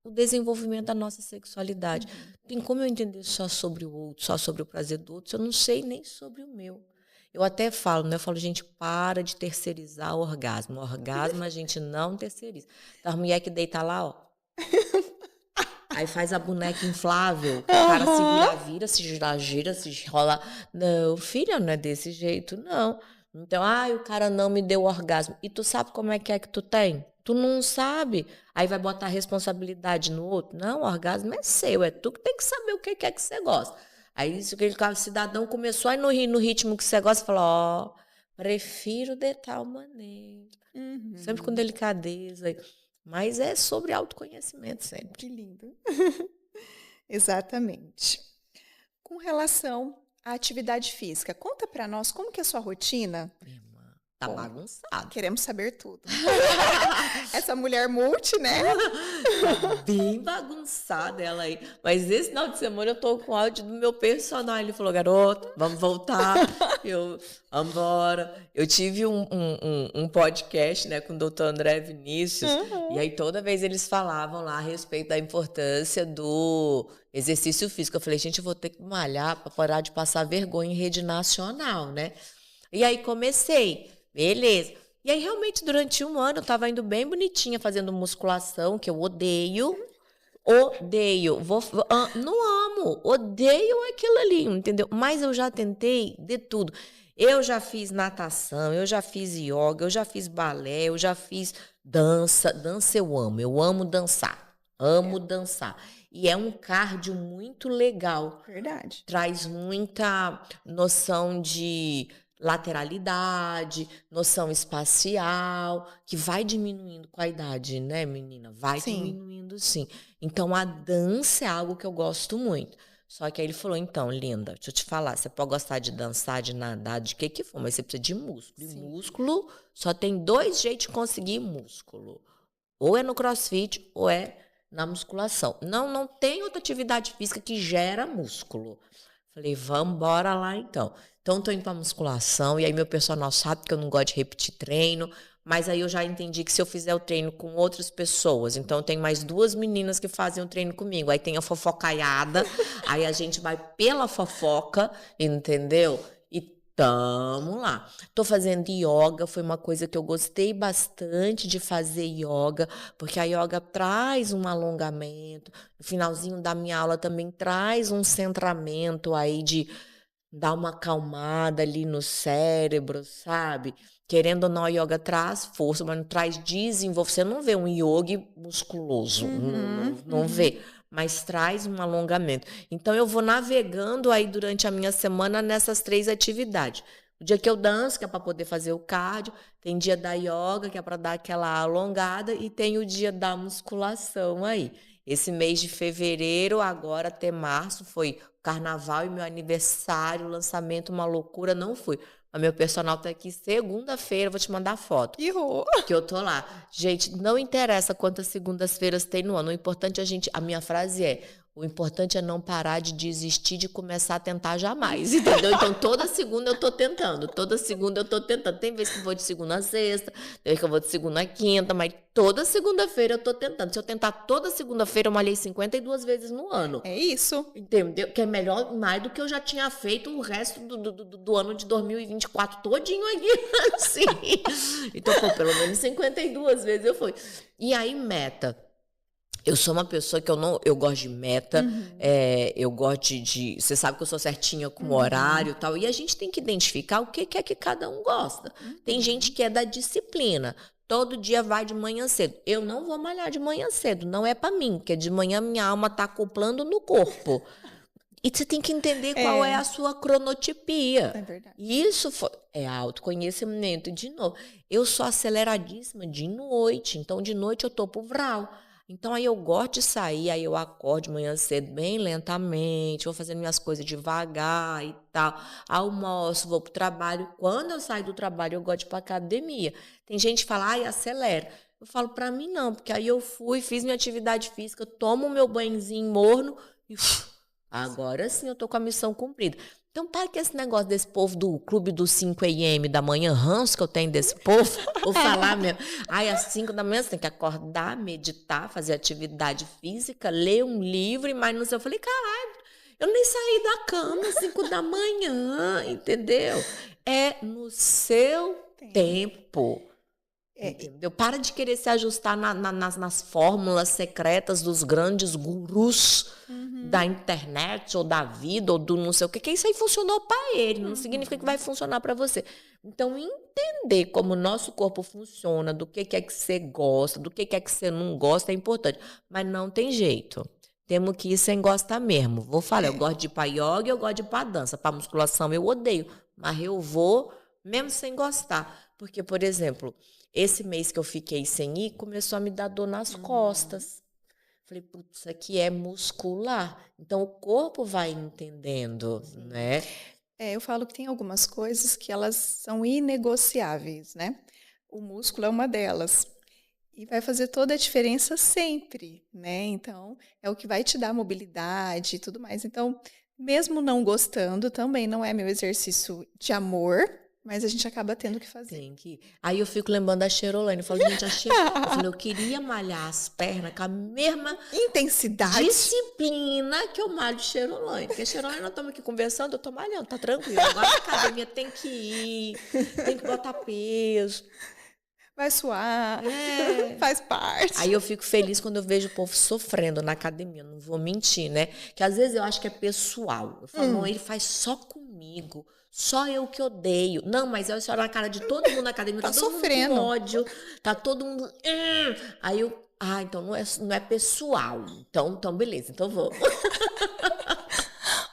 o desenvolvimento da nossa sexualidade. Tem como eu entender só sobre o outro, só sobre o prazer do outro, se eu não sei nem sobre o meu. Eu até falo, né? Eu falo, gente, para de terceirizar o orgasmo. O orgasmo a gente não terceiriza. Então, a mulher que deita lá, ó. Aí faz a boneca inflável, o cara se vira, se gira, se rola. Não, filha, não é desse jeito, não. Então, o cara não me deu orgasmo. E tu sabe como é que tu tem? Tu não sabe. Aí vai botar a responsabilidade no outro. Não, o orgasmo é seu. É tu que tem que saber o que é que você gosta. Aí isso que o cidadão começou a ir no ritmo que você gosta. Falou, prefiro de tal maneira. Sempre com delicadeza. Mas é sobre autoconhecimento sempre. Que lindo. Exatamente. Com relação a atividade física. Conta pra nós como que é a sua rotina. Tá bagunçado. Queremos saber tudo. Essa mulher multi, né? Tá bem bagunçada ela aí. Mas esse final de semana eu tô com o áudio do meu personal. Ele falou, garoto, vamos voltar. Vambora. Eu tive um podcast, né, com o Dr. André Vinícius. E aí toda vez eles falavam lá a respeito da importância do exercício físico. Eu falei, gente, eu vou ter que malhar para parar de passar vergonha em rede nacional, né? E aí comecei. Beleza. E aí, realmente, durante um ano, eu estava indo bem bonitinha, fazendo musculação, que eu odeio. Não amo. Odeio aquilo ali, entendeu? Mas eu já tentei de tudo. Eu já fiz natação, eu já fiz yoga, eu já fiz balé, eu já fiz dança. Dança eu amo dançar. Amo dançar. E é um cardio muito legal. Verdade. Traz muita noção de lateralidade, noção espacial, que vai diminuindo com a idade, né, menina? Vai diminuindo, sim. Então, a dança é algo que eu gosto muito. Só que aí ele falou, então, linda, deixa eu te falar, você pode gostar de dançar, de nadar, de que for, mas você precisa de músculo. E músculo, só tem 2 jeitos de conseguir músculo. Ou é no crossfit, ou é na musculação. Não tem outra atividade física que gera músculo. Falei, vamos embora lá então. Então, estou indo para musculação, e aí meu personal sabe que eu não gosto de repetir treino, mas aí eu já entendi que se eu fizer o treino com outras pessoas, então tem mais 2 meninas que fazem o treino comigo, aí tem a fofocaiada, aí a gente vai pela fofoca, entendeu? E tamo lá. Tô fazendo yoga, foi uma coisa que eu gostei bastante de fazer yoga, porque a yoga traz um alongamento, no finalzinho da minha aula também traz um centramento aí de dar uma acalmada ali no cérebro, sabe? Querendo ou não, a yoga traz força, mas não traz desenvolvimento. Você não vê um yogi musculoso, não vê, mas traz um alongamento. Então, eu vou navegando aí durante a minha semana nessas 3 atividades. O dia que eu danço, que é para poder fazer o cardio, tem dia da yoga, que é para dar aquela alongada, e tem o dia da musculação aí. Esse mês de fevereiro, agora até março, foi carnaval e meu aniversário, lançamento, uma loucura, não fui. Mas meu personal tá aqui segunda-feira, vou te mandar foto. Que eu tô lá. Gente, não interessa quantas segundas-feiras tem no ano, o importante a minha frase é, o importante é não parar de desistir de começar a tentar jamais, entendeu? Então, toda segunda eu tô tentando, Tem vezes que eu vou de segunda a sexta, tem vezes que eu vou de segunda a quinta, mas toda segunda-feira eu tô tentando. Se eu tentar toda segunda-feira, eu malhei 52 vezes no ano. É isso. Entendeu? Que é melhor, mais do que eu já tinha feito o resto do ano de 2024 todinho aqui, assim. Então, pô, pelo menos 52 vezes eu fui. E aí, meta. Eu sou uma pessoa que eu gosto de meta, eu gosto de... Você sabe que eu sou certinha com o horário e tal, e a gente tem que identificar o que é que cada um gosta. Tem gente que é da disciplina, todo dia vai de manhã cedo. Eu não vou malhar de manhã cedo, não é pra mim, porque de manhã minha alma tá acoplando no corpo. E você tem que entender qual é a sua cronotipia. É verdade. Isso é autoconhecimento. De novo, eu sou aceleradíssima de noite, então de noite eu tô pro vral. Então, aí eu gosto de sair, aí eu acordo de manhã cedo, bem lentamente, vou fazendo minhas coisas devagar e tal. Almoço, vou pro trabalho. Quando eu saio do trabalho, eu gosto de ir pra academia. Tem gente que fala, ai, acelera. Eu falo, pra mim não, porque aí eu fui, fiz minha atividade física, tomo meu banhozinho morno e agora sim eu tô com a missão cumprida. Então, para que esse negócio desse povo do clube dos 5 a.m. da manhã, ranço que eu tenho desse povo, vou falar mesmo. Ai, às 5 da manhã você tem que acordar, meditar, fazer atividade física, ler um livro, mas não sei. Eu falei, caralho, eu nem saí da cama às 5 da manhã, entendeu? É no seu tempo. Entendeu? Para de querer se ajustar nas fórmulas secretas dos grandes gurus da internet ou da vida ou do não sei o que isso aí funcionou para ele, não significa que vai funcionar para você. Então, entender como o nosso corpo funciona, do que é que você gosta, do que é que você não gosta é importante, mas não tem jeito. Temos que ir sem gostar mesmo. Vou falar, eu gosto de ir para yoga, eu gosto de ir para dança, para musculação eu odeio, mas eu vou mesmo sem gostar, porque, por exemplo, esse mês que eu fiquei sem ir, começou a me dar dor nas costas. Falei, putz, isso aqui é muscular. Então, o corpo vai entendendo, né? Eu falo que tem algumas coisas que elas são inegociáveis, né? O músculo é uma delas. E vai fazer toda a diferença sempre, né? Então, é o que vai te dar mobilidade e tudo mais. Então, mesmo não gostando, também não é meu exercício de amor, mas a gente acaba tendo que fazer. Tem que. Aí eu fico lembrando da Cherolane. Eu falo, gente, eu queria malhar as pernas com a mesma intensidade, disciplina que eu malho Cherolane. Porque a Cherolane, nós estamos aqui conversando, eu tô malhando, tá tranquilo. Agora a academia tem que ir, tem que botar peso. Vai suar, faz parte. Aí eu fico feliz quando eu vejo o povo sofrendo na academia, não vou mentir, né? Que às vezes eu acho que é pessoal. Eu falo, não, ele faz só comigo, só eu que odeio. Não, mas eu olho na cara de todo mundo na academia, tá todo sofrendo. mundo com ódio, tá todo mundo... Aí Ah, então não é pessoal. Então beleza, então vamos.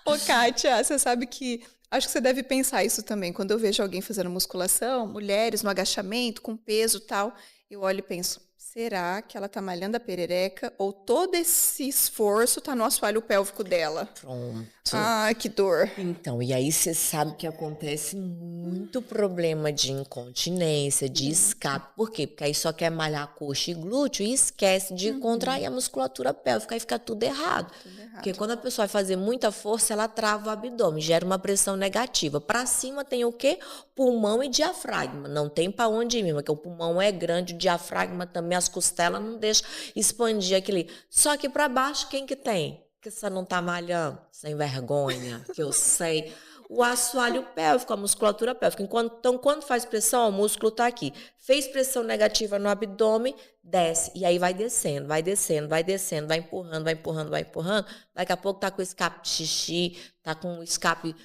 Ô, Kátia, você sabe que acho que você deve pensar isso também. Quando eu vejo alguém fazendo musculação, mulheres no agachamento, com peso e tal, eu olho e penso, será que ela tá malhando a perereca ou todo esse esforço tá no assoalho pélvico dela? Pronto. Ah, que dor. Então, e aí você sabe que acontece muito problema de incontinência, de escape. Por quê? Porque aí só quer malhar coxa e glúteo e esquece de contrair a musculatura pélvica, aí fica tudo errado. Porque quando a pessoa vai fazer muita força, ela trava o abdômen, gera uma pressão negativa. Para cima tem o quê? Pulmão e diafragma. Não tem para onde ir, porque o pulmão é grande, o diafragma também, as costelas não deixam expandir aquele. Só que para baixo, quem que tem? Que você não tá malhando, sem vergonha, que eu sei. O assoalho pélvico, a musculatura pélvica. Então, quando faz pressão, o músculo tá aqui. Fez pressão negativa no abdômen, desce. E aí vai descendo, vai descendo, vai descendo, vai empurrando, vai empurrando, vai empurrando. Daqui a pouco tá com escape de xixi, tá com escape...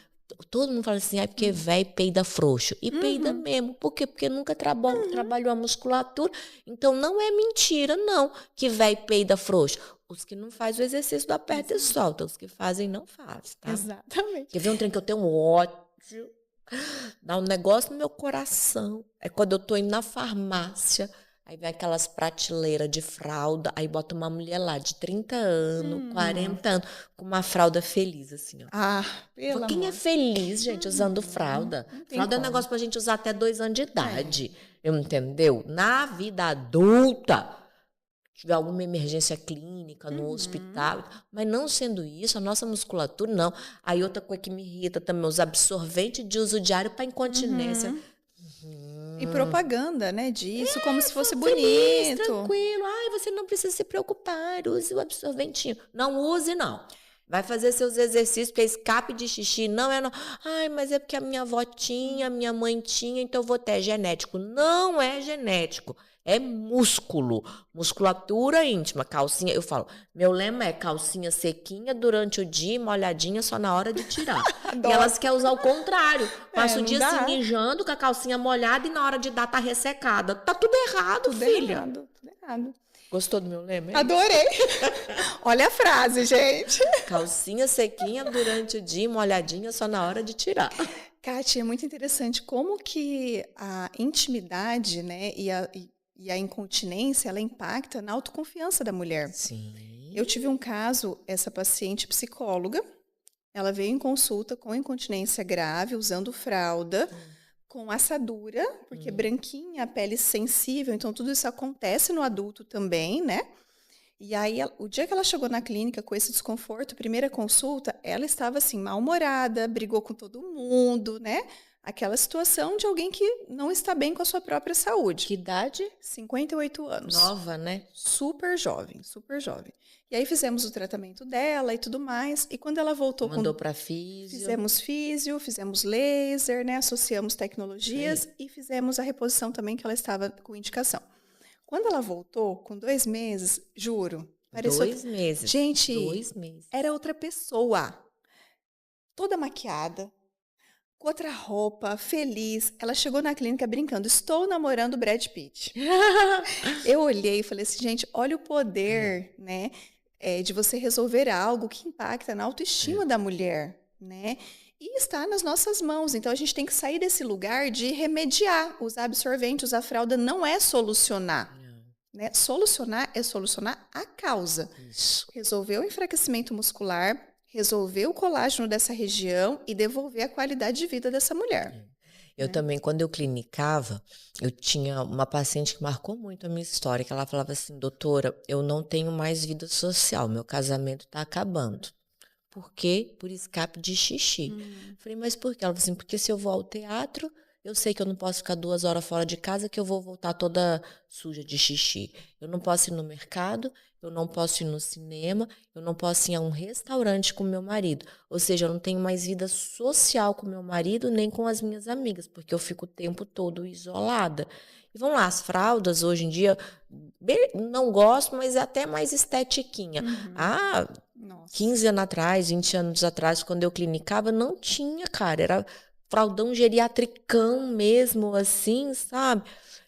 Todo mundo fala assim, porque velho peida frouxo. E peida mesmo. Por quê? Porque nunca trabalhou a musculatura. Então, não é mentira, não, que velho peida frouxo. Os que não fazem o exercício do aperta e solta. Os que fazem, não fazem, tá? Exatamente. Quer ver um trem que eu tenho ódio? Dá um negócio no meu coração. É quando eu tô indo na farmácia, aí vem aquelas prateleiras de fralda, aí bota uma mulher lá de 30 anos, 40 anos, com uma fralda feliz, assim, ó. Ah, pelo Quem amor. é feliz, gente, usando fralda? tem Fralda é um como. negócio pra gente usar até 2 anos de idade. Entendeu? Na vida adulta, se tiver alguma emergência clínica no hospital, mas não sendo isso, a nossa musculatura, não. Aí outra coisa que me irrita também, os absorventes de uso diário para incontinência. E propaganda, né, disso, como se fosse Feliz, bonito. tranquilo. Ai, você não precisa se preocupar, use o absorventinho. Não use, não. Vai fazer seus exercícios, porque escape de xixi não é... Ai, mas é porque a minha avó tinha, a minha mãe tinha, então eu vou ter. É genético. Não é genético. É músculo. Musculatura íntima. Calcinha, eu falo, meu lema é calcinha sequinha durante o dia e molhadinha só na hora de tirar. E elas querem usar o contrário. Passa o não dia dá. se mijando com a calcinha molhada e na hora de dar tá ressecada. Tá tudo errado, filha. Tudo errado. Gostou do meu lema? hein? Adorei. Olha a frase, gente. Calcinha sequinha durante o dia e molhadinha só na hora de tirar. Kátia, é muito interessante como que a intimidade, né, e a incontinência, ela impacta na autoconfiança da mulher. Sim. Eu tive um caso, essa paciente psicóloga, ela veio em consulta com incontinência grave, usando fralda, com assadura, porque branquinha, pele sensível, então tudo isso acontece no adulto também, né? E aí, o dia que ela chegou na clínica com esse desconforto, primeira consulta, ela estava assim, mal-humorada, brigou com todo mundo, né? Aquela situação de alguém que não está bem com a sua própria saúde. Que idade? 58 anos. Nova, né? Super jovem, super jovem. E aí fizemos o tratamento dela e tudo mais. E quando ela voltou Mandou pra físio. Fizemos físio, fizemos laser, né? Associamos tecnologias e fizemos a reposição também, que ela estava com indicação. Quando ela voltou, com 2 meses, juro, pareceu... 2 meses. Gente, 2 meses. era outra pessoa. Toda maquiada, com outra roupa, feliz. Ela chegou na clínica brincando, estou namorando o Brad Pitt. Eu olhei e falei assim, gente, olha o poder, né, de você resolver algo que impacta na autoestima da mulher, né? E está nas nossas mãos. Então, a gente tem que sair desse lugar de remediar. Usar absorvente, usar fralda não é solucionar. Né? Solucionar é solucionar a causa. Isso. Resolver o enfraquecimento muscular, resolver o colágeno dessa região e devolver a qualidade de vida dessa mulher. Eu também, quando eu clinicava, eu tinha uma paciente que marcou muito a minha história, que ela falava assim, doutora, eu não tenho mais vida social, meu casamento está acabando. Por quê? Por escape de xixi. Falei, mas por quê? Ela falou assim, porque se eu vou ao teatro, eu sei que eu não posso ficar 2 horas fora de casa, que eu vou voltar toda suja de xixi. Eu não posso ir no mercado, eu não posso ir no cinema, eu não posso ir a um restaurante com meu marido. Ou seja, eu não tenho mais vida social com meu marido, nem com as minhas amigas, porque eu fico o tempo todo isolada. E vamos lá, as fraldas hoje em dia, não gosto, mas é até mais estetiquinha. Nossa. 15 anos atrás, 20 anos atrás, quando eu clinicava, não tinha, cara. Era fraldão geriatricão mesmo, assim, sabe?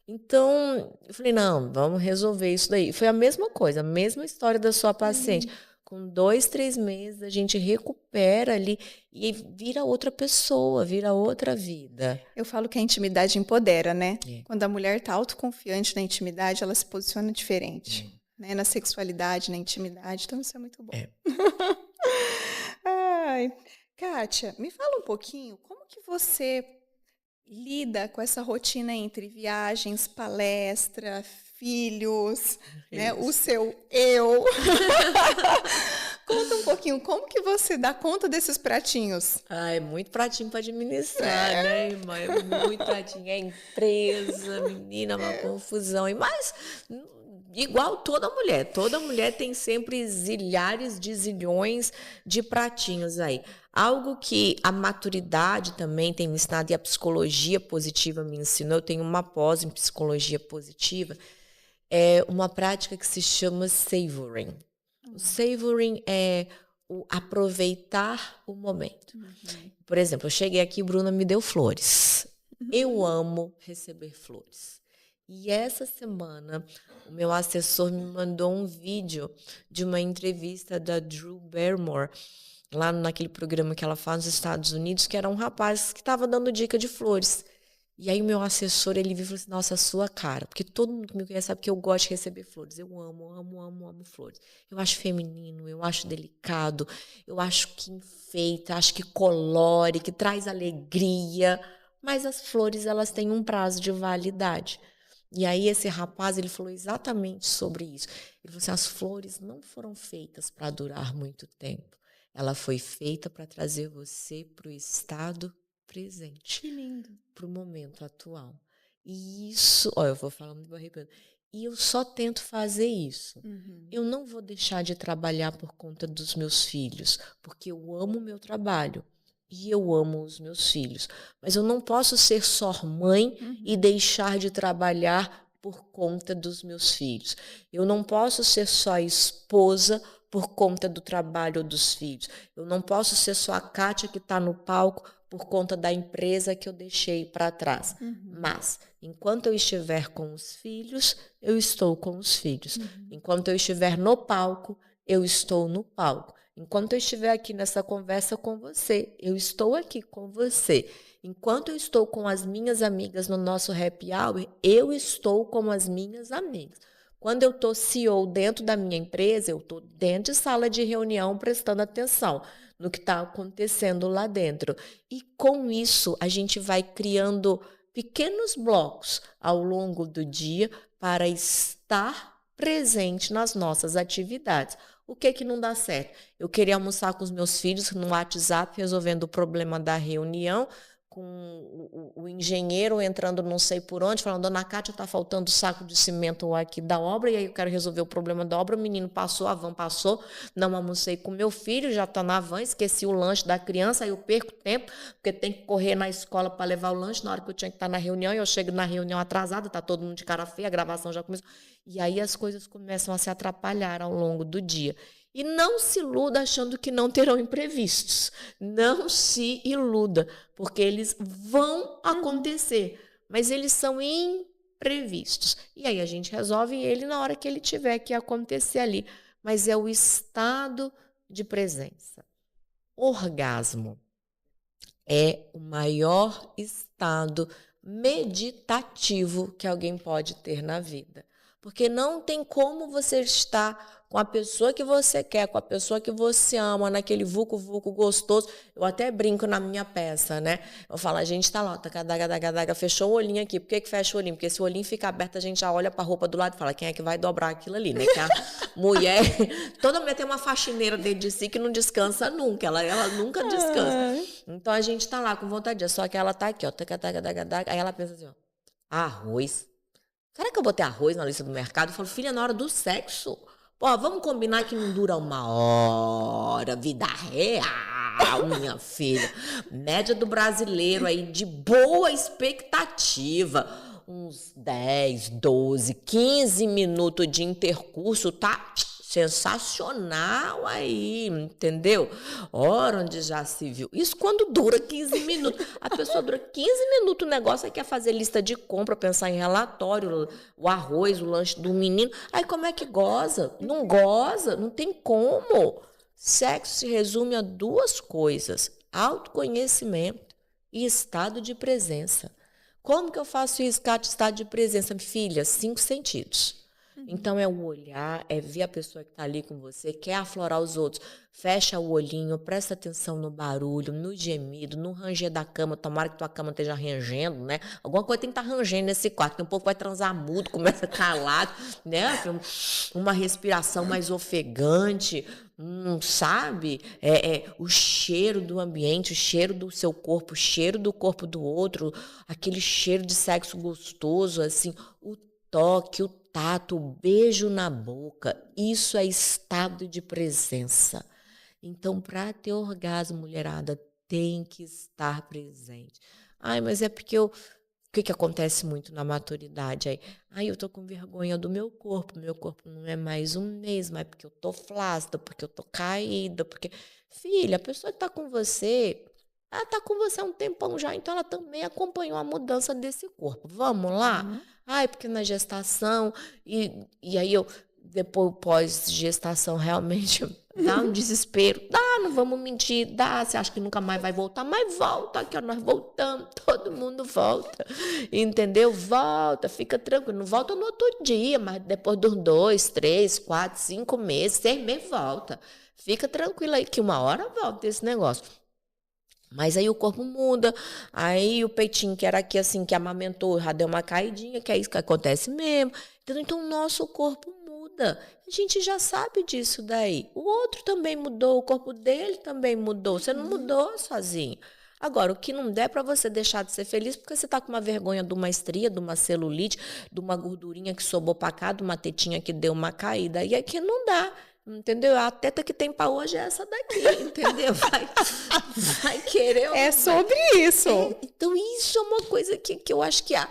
Então, eu falei, não, vamos resolver isso daí. Foi a mesma coisa, a mesma história da sua paciente. Com 2, 3 meses, a gente recupera ali e vira outra pessoa, vira outra vida. Eu falo que a intimidade empodera, né? É. Quando a mulher está autoconfiante na intimidade, ela se posiciona diferente. Né? Na sexualidade, na intimidade. Então, isso é muito bom. É. Ai, Kátia, me fala um pouquinho, como que você lida com essa rotina entre viagens, palestra, filhos, né? O seu eu. Conta um pouquinho, como que você dá conta desses pratinhos? É muito pratinho para administrar, né, irmã? É muito pratinho. É empresa, menina, uma confusão. Mas, igual toda mulher tem sempre zilhares de zilhões de pratinhos aí. Algo que a maturidade também tem me ensinado e a psicologia positiva me ensinou. Eu tenho uma pós em psicologia positiva. É uma prática que se chama savoring. O savoring é o aproveitar o momento. Por exemplo, eu cheguei aqui, Bruna me deu flores. Eu amo receber flores. E essa semana, o meu assessor me mandou um vídeo de uma entrevista da Drew Barrymore, lá naquele programa que ela faz nos Estados Unidos, que era um rapaz que estava dando dica de flores. E aí o meu assessor, ele viu e falou assim, nossa, a sua cara, porque todo mundo que me conhece sabe que eu gosto de receber flores. Eu amo flores. Eu acho feminino, eu acho delicado, eu acho que enfeita, acho que colore, que traz alegria. Mas as flores, elas têm um prazo de validade. E aí esse rapaz, ele falou exatamente sobre isso. Ele falou assim, as flores não foram feitas para durar muito tempo. Ela foi feita para trazer você para o estado presente. Que lindo. Para o momento atual. E isso, eu vou falar muito arrepiando. E eu só tento fazer isso. Eu não vou deixar de trabalhar por conta dos meus filhos, porque eu amo o meu trabalho e eu amo os meus filhos. Mas eu não posso ser só mãe e deixar de trabalhar por conta dos meus filhos. Eu não posso ser só esposa por conta do trabalho dos filhos. Eu não posso ser só a Kátia que está no palco por conta da empresa que eu deixei para trás. Mas, enquanto eu estiver com os filhos, eu estou com os filhos. Enquanto eu estiver no palco, eu estou no palco. Enquanto eu estiver aqui nessa conversa com você, eu estou aqui com você. Enquanto eu estou com as minhas amigas no nosso happy hour, eu estou com as minhas amigas. Quando eu estou CEO dentro da minha empresa, eu estou dentro de sala de reunião prestando atenção no que está acontecendo lá dentro. E com isso, a gente vai criando pequenos blocos ao longo do dia para estar presente nas nossas atividades. O que não dá certo? Eu queria almoçar com os meus filhos no WhatsApp, resolvendo o problema da reunião, com o engenheiro entrando não sei por onde, falando, dona Kátia, está faltando saco de cimento aqui da obra, e aí eu quero resolver o problema da obra, o menino passou, a van passou, não almocei com meu filho, já está na van, esqueci o lanche da criança, aí eu perco tempo, porque tem que correr na escola para levar o lanche, na hora que eu tinha que estar na reunião, e eu chego na reunião atrasada, está todo mundo de cara feia, a gravação já começou, e aí as coisas começam a se atrapalhar ao longo do dia. E não se iluda achando que não terão imprevistos. Não se iluda, porque eles vão acontecer, mas eles são imprevistos. E aí a gente resolve ele na hora que ele tiver que acontecer ali. Mas é o estado de presença. Orgasmo é o maior estado meditativo que alguém pode ter na vida. Porque não tem como você estar com a pessoa que você quer, com a pessoa que você ama, naquele vucu-vucu gostoso. Eu até brinco na minha peça, né? Eu falo, a gente tá lá, fechou o olhinho aqui. Por que fecha o olhinho? Porque se o olhinho fica aberto, a gente já olha pra roupa do lado e fala, quem é que vai dobrar aquilo ali, né? Que a mulher... Toda mulher tem uma faxineira dentro de si que não descansa nunca. Ela nunca descansa. Então, a gente tá lá com vontade. Só que ela tá aqui, ó. Aí ela pensa assim, ó. Arroz. Será que eu botei arroz na lista do mercado? Eu falo, filha, na hora do sexo... Pô, vamos combinar que não dura 1 hora, vida real, minha filha. Média do brasileiro aí, de boa expectativa. Uns 10, 12, 15 minutos de intercurso, tá sensacional aí, entendeu? Ora, onde já se viu. Isso quando dura 15 minutos. A pessoa dura 15 minutos o negócio, aí quer fazer lista de compra, pensar em relatório, o arroz, o lanche do menino. Aí como é que goza? Não goza, não tem como. Sexo se resume a 2 coisas: autoconhecimento e estado de presença. Como que eu faço isso, Cátia, estado de presença? Filha, 5 sentidos. Então, é o olhar, é ver a pessoa que está ali com você, quer aflorar os outros. Fecha o olhinho, presta atenção no barulho, no gemido, no ranger da cama. Tomara que tua cama esteja rangendo, né? Alguma coisa tem que estar rangendo nesse quarto. Daqui a pouco vai transar mudo, começa calado, né? Uma respiração mais ofegante, sabe? O cheiro do ambiente, o cheiro do seu corpo, o cheiro do corpo do outro, aquele cheiro de sexo gostoso, assim, o toque, o tato, o beijo na boca, isso é estado de presença. Então, para ter orgasmo, mulherada, tem que estar presente. Ai, mas é porque o que acontece muito na maturidade aí? Ai, eu tô com vergonha do meu corpo não é mais o mesmo, é porque eu tô flácida, porque eu tô caída, porque... Filha, a pessoa que tá com você, ela tá com você há um tempão já, então ela também acompanhou a mudança desse corpo. Vamos lá? Ai, porque na gestação, e aí eu, depois, pós-gestação, realmente dá um desespero. Dá, não vamos mentir, dá, você acha que nunca mais vai voltar, mas volta, aqui ó, nós voltamos, todo mundo volta, entendeu? Volta, fica tranquilo, não volta no outro dia, mas depois dos 2, 3, 4, 5 meses, 6 meses, volta. Fica tranquilo aí que uma hora volta esse negócio. Mas aí o corpo muda, aí o peitinho que era aqui assim, que amamentou, já deu uma caidinha, que é isso que acontece mesmo. Então o nosso corpo muda. A gente já sabe disso daí. O outro também mudou, o corpo dele também mudou. Você não mudou sozinho. Agora, o que não der para você deixar de ser feliz, porque você está com uma vergonha de uma estria, de uma celulite, de uma gordurinha que sobrou para cá, de uma tetinha que deu uma caída. E aqui não dá. Entendeu? A teta que tem para hoje é essa daqui, entendeu? Vai querer... É sobre isso. Então, isso é uma coisa que eu acho que a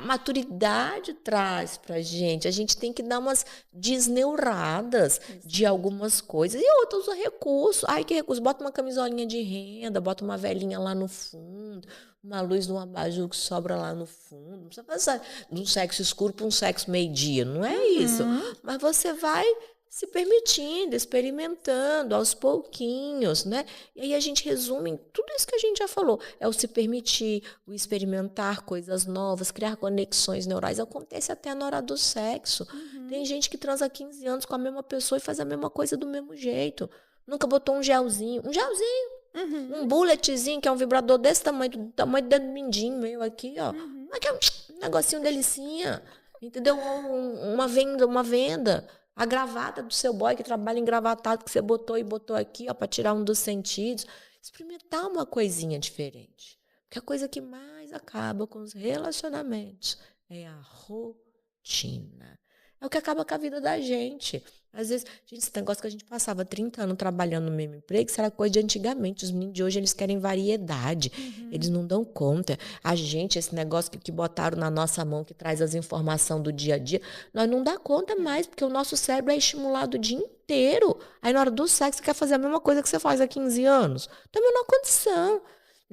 maturidade traz pra gente. A gente tem que dar umas desneuradas de algumas coisas. E outros recursos. Ai, que recurso? Bota uma camisolinha de renda, bota uma velhinha lá no fundo, uma luz de um abajur que sobra lá no fundo. Não precisa passar de um sexo escuro para um sexo meio-dia. Não é isso. Mas você vai se permitindo, experimentando aos pouquinhos, né? E aí a gente resume em tudo isso que a gente já falou. É o se permitir, o experimentar coisas novas, criar conexões neurais. Acontece até na hora do sexo. Tem gente que transa 15 anos com a mesma pessoa e faz a mesma coisa do mesmo jeito. Nunca botou um gelzinho. Um bulletzinho, que é um vibrador desse tamanho, do tamanho do dedo mindinho meu aqui, ó. Aqui é um negocinho delicinha. Entendeu? Uma venda. A gravata do seu boy que trabalha engravatado, que você botou aqui, ó, para tirar um dos sentidos. Experimentar uma coisinha diferente. Porque a coisa que mais acaba com os relacionamentos é a rotina. É o que acaba com a vida da gente. Às vezes, gente, esse negócio que a gente passava 30 anos trabalhando no mesmo emprego, isso era coisa de antigamente. Os meninos de hoje, eles querem variedade. Eles não dão conta. A gente, esse negócio que botaram na nossa mão, que traz as informações do dia a dia, nós não dá conta mais, porque o nosso cérebro é estimulado o dia inteiro. Aí, na hora do sexo, você quer fazer a mesma coisa que você faz há 15 anos. Então, é a menor condição.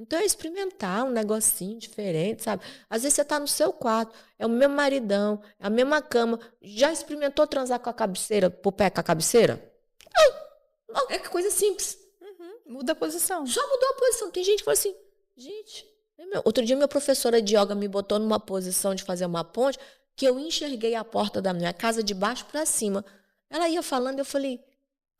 Então, é experimentar um negocinho diferente, sabe? Às vezes, você está no seu quarto, é o mesmo maridão, é a mesma cama. Já experimentou transar com a cabeceira, pro pé com a cabeceira? Não, é coisa simples. Muda a posição. Só mudou a posição. Tem gente que fala assim, gente... Outro dia, minha professora de yoga me botou numa posição de fazer uma ponte que eu enxerguei a porta da minha casa de baixo para cima. Ela ia falando e eu falei...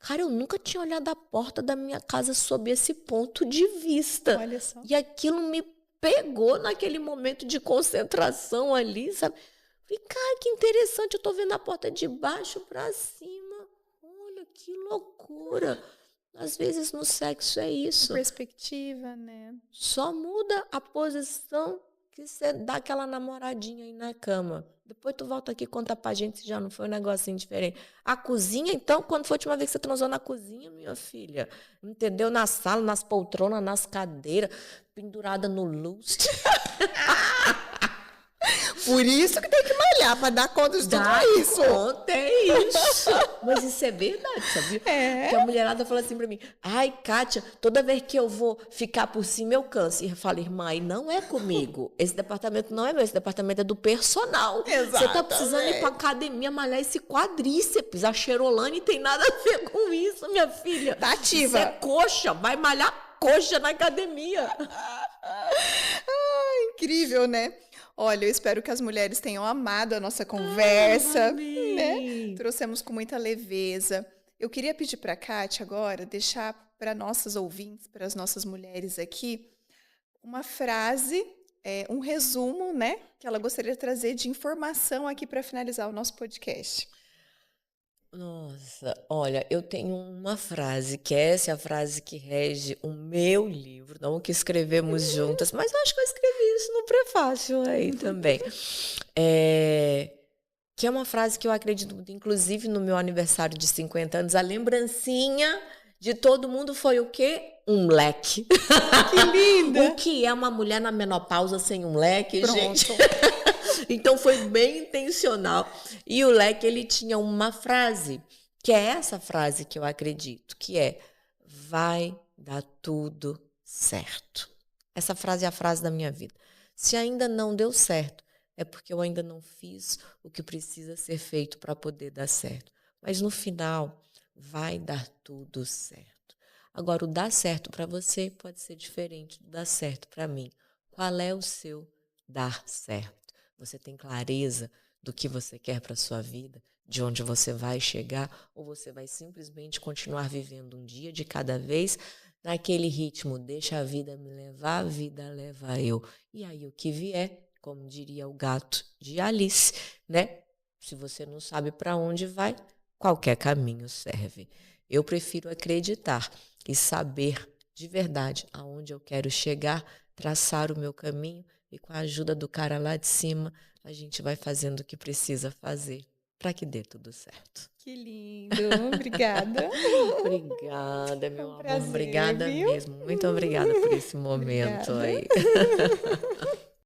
Cara, eu nunca tinha olhado a porta da minha casa sob esse ponto de vista. Olha só. E aquilo me pegou naquele momento de concentração ali, sabe? Falei, cara, que interessante, eu tô vendo a porta de baixo para cima. Olha, que loucura. Às vezes no sexo é isso. Perspectiva, né? Só muda a posição que você dá aquela namoradinha aí na cama. Depois tu volta aqui e conta pra gente se já não foi um negocinho diferente. A cozinha, então, quando foi a última vez que você transou na cozinha, minha filha? Entendeu? Na sala, nas poltronas, nas cadeiras, pendurada no lustre. Por isso que tem que malhar, para dar conta de tudo isso. Conta, é isso. Mas isso é verdade, sabia? Porque a mulherada fala assim pra mim, ai, Kátia, toda vez que eu vou ficar por cima, eu canso. E eu falo, irmã, e não é comigo. Esse departamento não é meu, esse departamento é do personal. Exatamente. Você tá precisando ir pra academia, malhar esse quadríceps. A Xerolane tem nada a ver com isso, minha filha. Tá ativa. Isso é coxa, vai malhar coxa na academia. Incrível, né? Olha, eu espero que as mulheres tenham amado a nossa conversa, né? Trouxemos com muita leveza. Eu queria pedir para a Kátia agora deixar para nossas ouvintes, para as nossas mulheres aqui, uma frase, um resumo, né? Que ela gostaria de trazer de informação aqui para finalizar o nosso podcast. Nossa, olha, eu tenho uma frase, que essa é a frase que rege o meu livro, não o que escrevemos juntas, mas eu acho que eu escrevi isso no prefácio aí também. Que é uma frase que eu acredito muito, inclusive no meu aniversário de 50 anos, a lembrancinha de todo mundo foi o quê? Um leque. Que linda! O que é uma mulher na menopausa sem um leque, Pronto. gente? Então foi bem intencional. E o leque, ele tinha uma frase, que é essa frase que eu acredito, que é: vai dar tudo certo. Essa frase é a frase da minha vida. Se ainda não deu certo, é porque eu ainda não fiz o que precisa ser feito para poder dar certo. Mas no final, vai dar tudo certo. Agora, o dar certo para você pode ser diferente do dar certo para mim. Qual é o seu dar certo? Você tem clareza do que você quer para a sua vida, de onde você vai chegar, ou você vai simplesmente continuar vivendo um dia de cada vez naquele ritmo, deixa a vida me levar, a vida leva eu. E aí o que vier, como diria o gato de Alice, né? Se você não sabe para onde vai, qualquer caminho serve. Eu prefiro acreditar e saber de verdade aonde eu quero chegar, traçar o meu caminho, e com a ajuda do cara lá de cima, a gente vai fazendo o que precisa fazer para que dê tudo certo. Que lindo! Obrigada. Obrigada, meu amor. Prazer, Obrigada viu? mesmo. Muito obrigada por esse momento Obrigada. aí.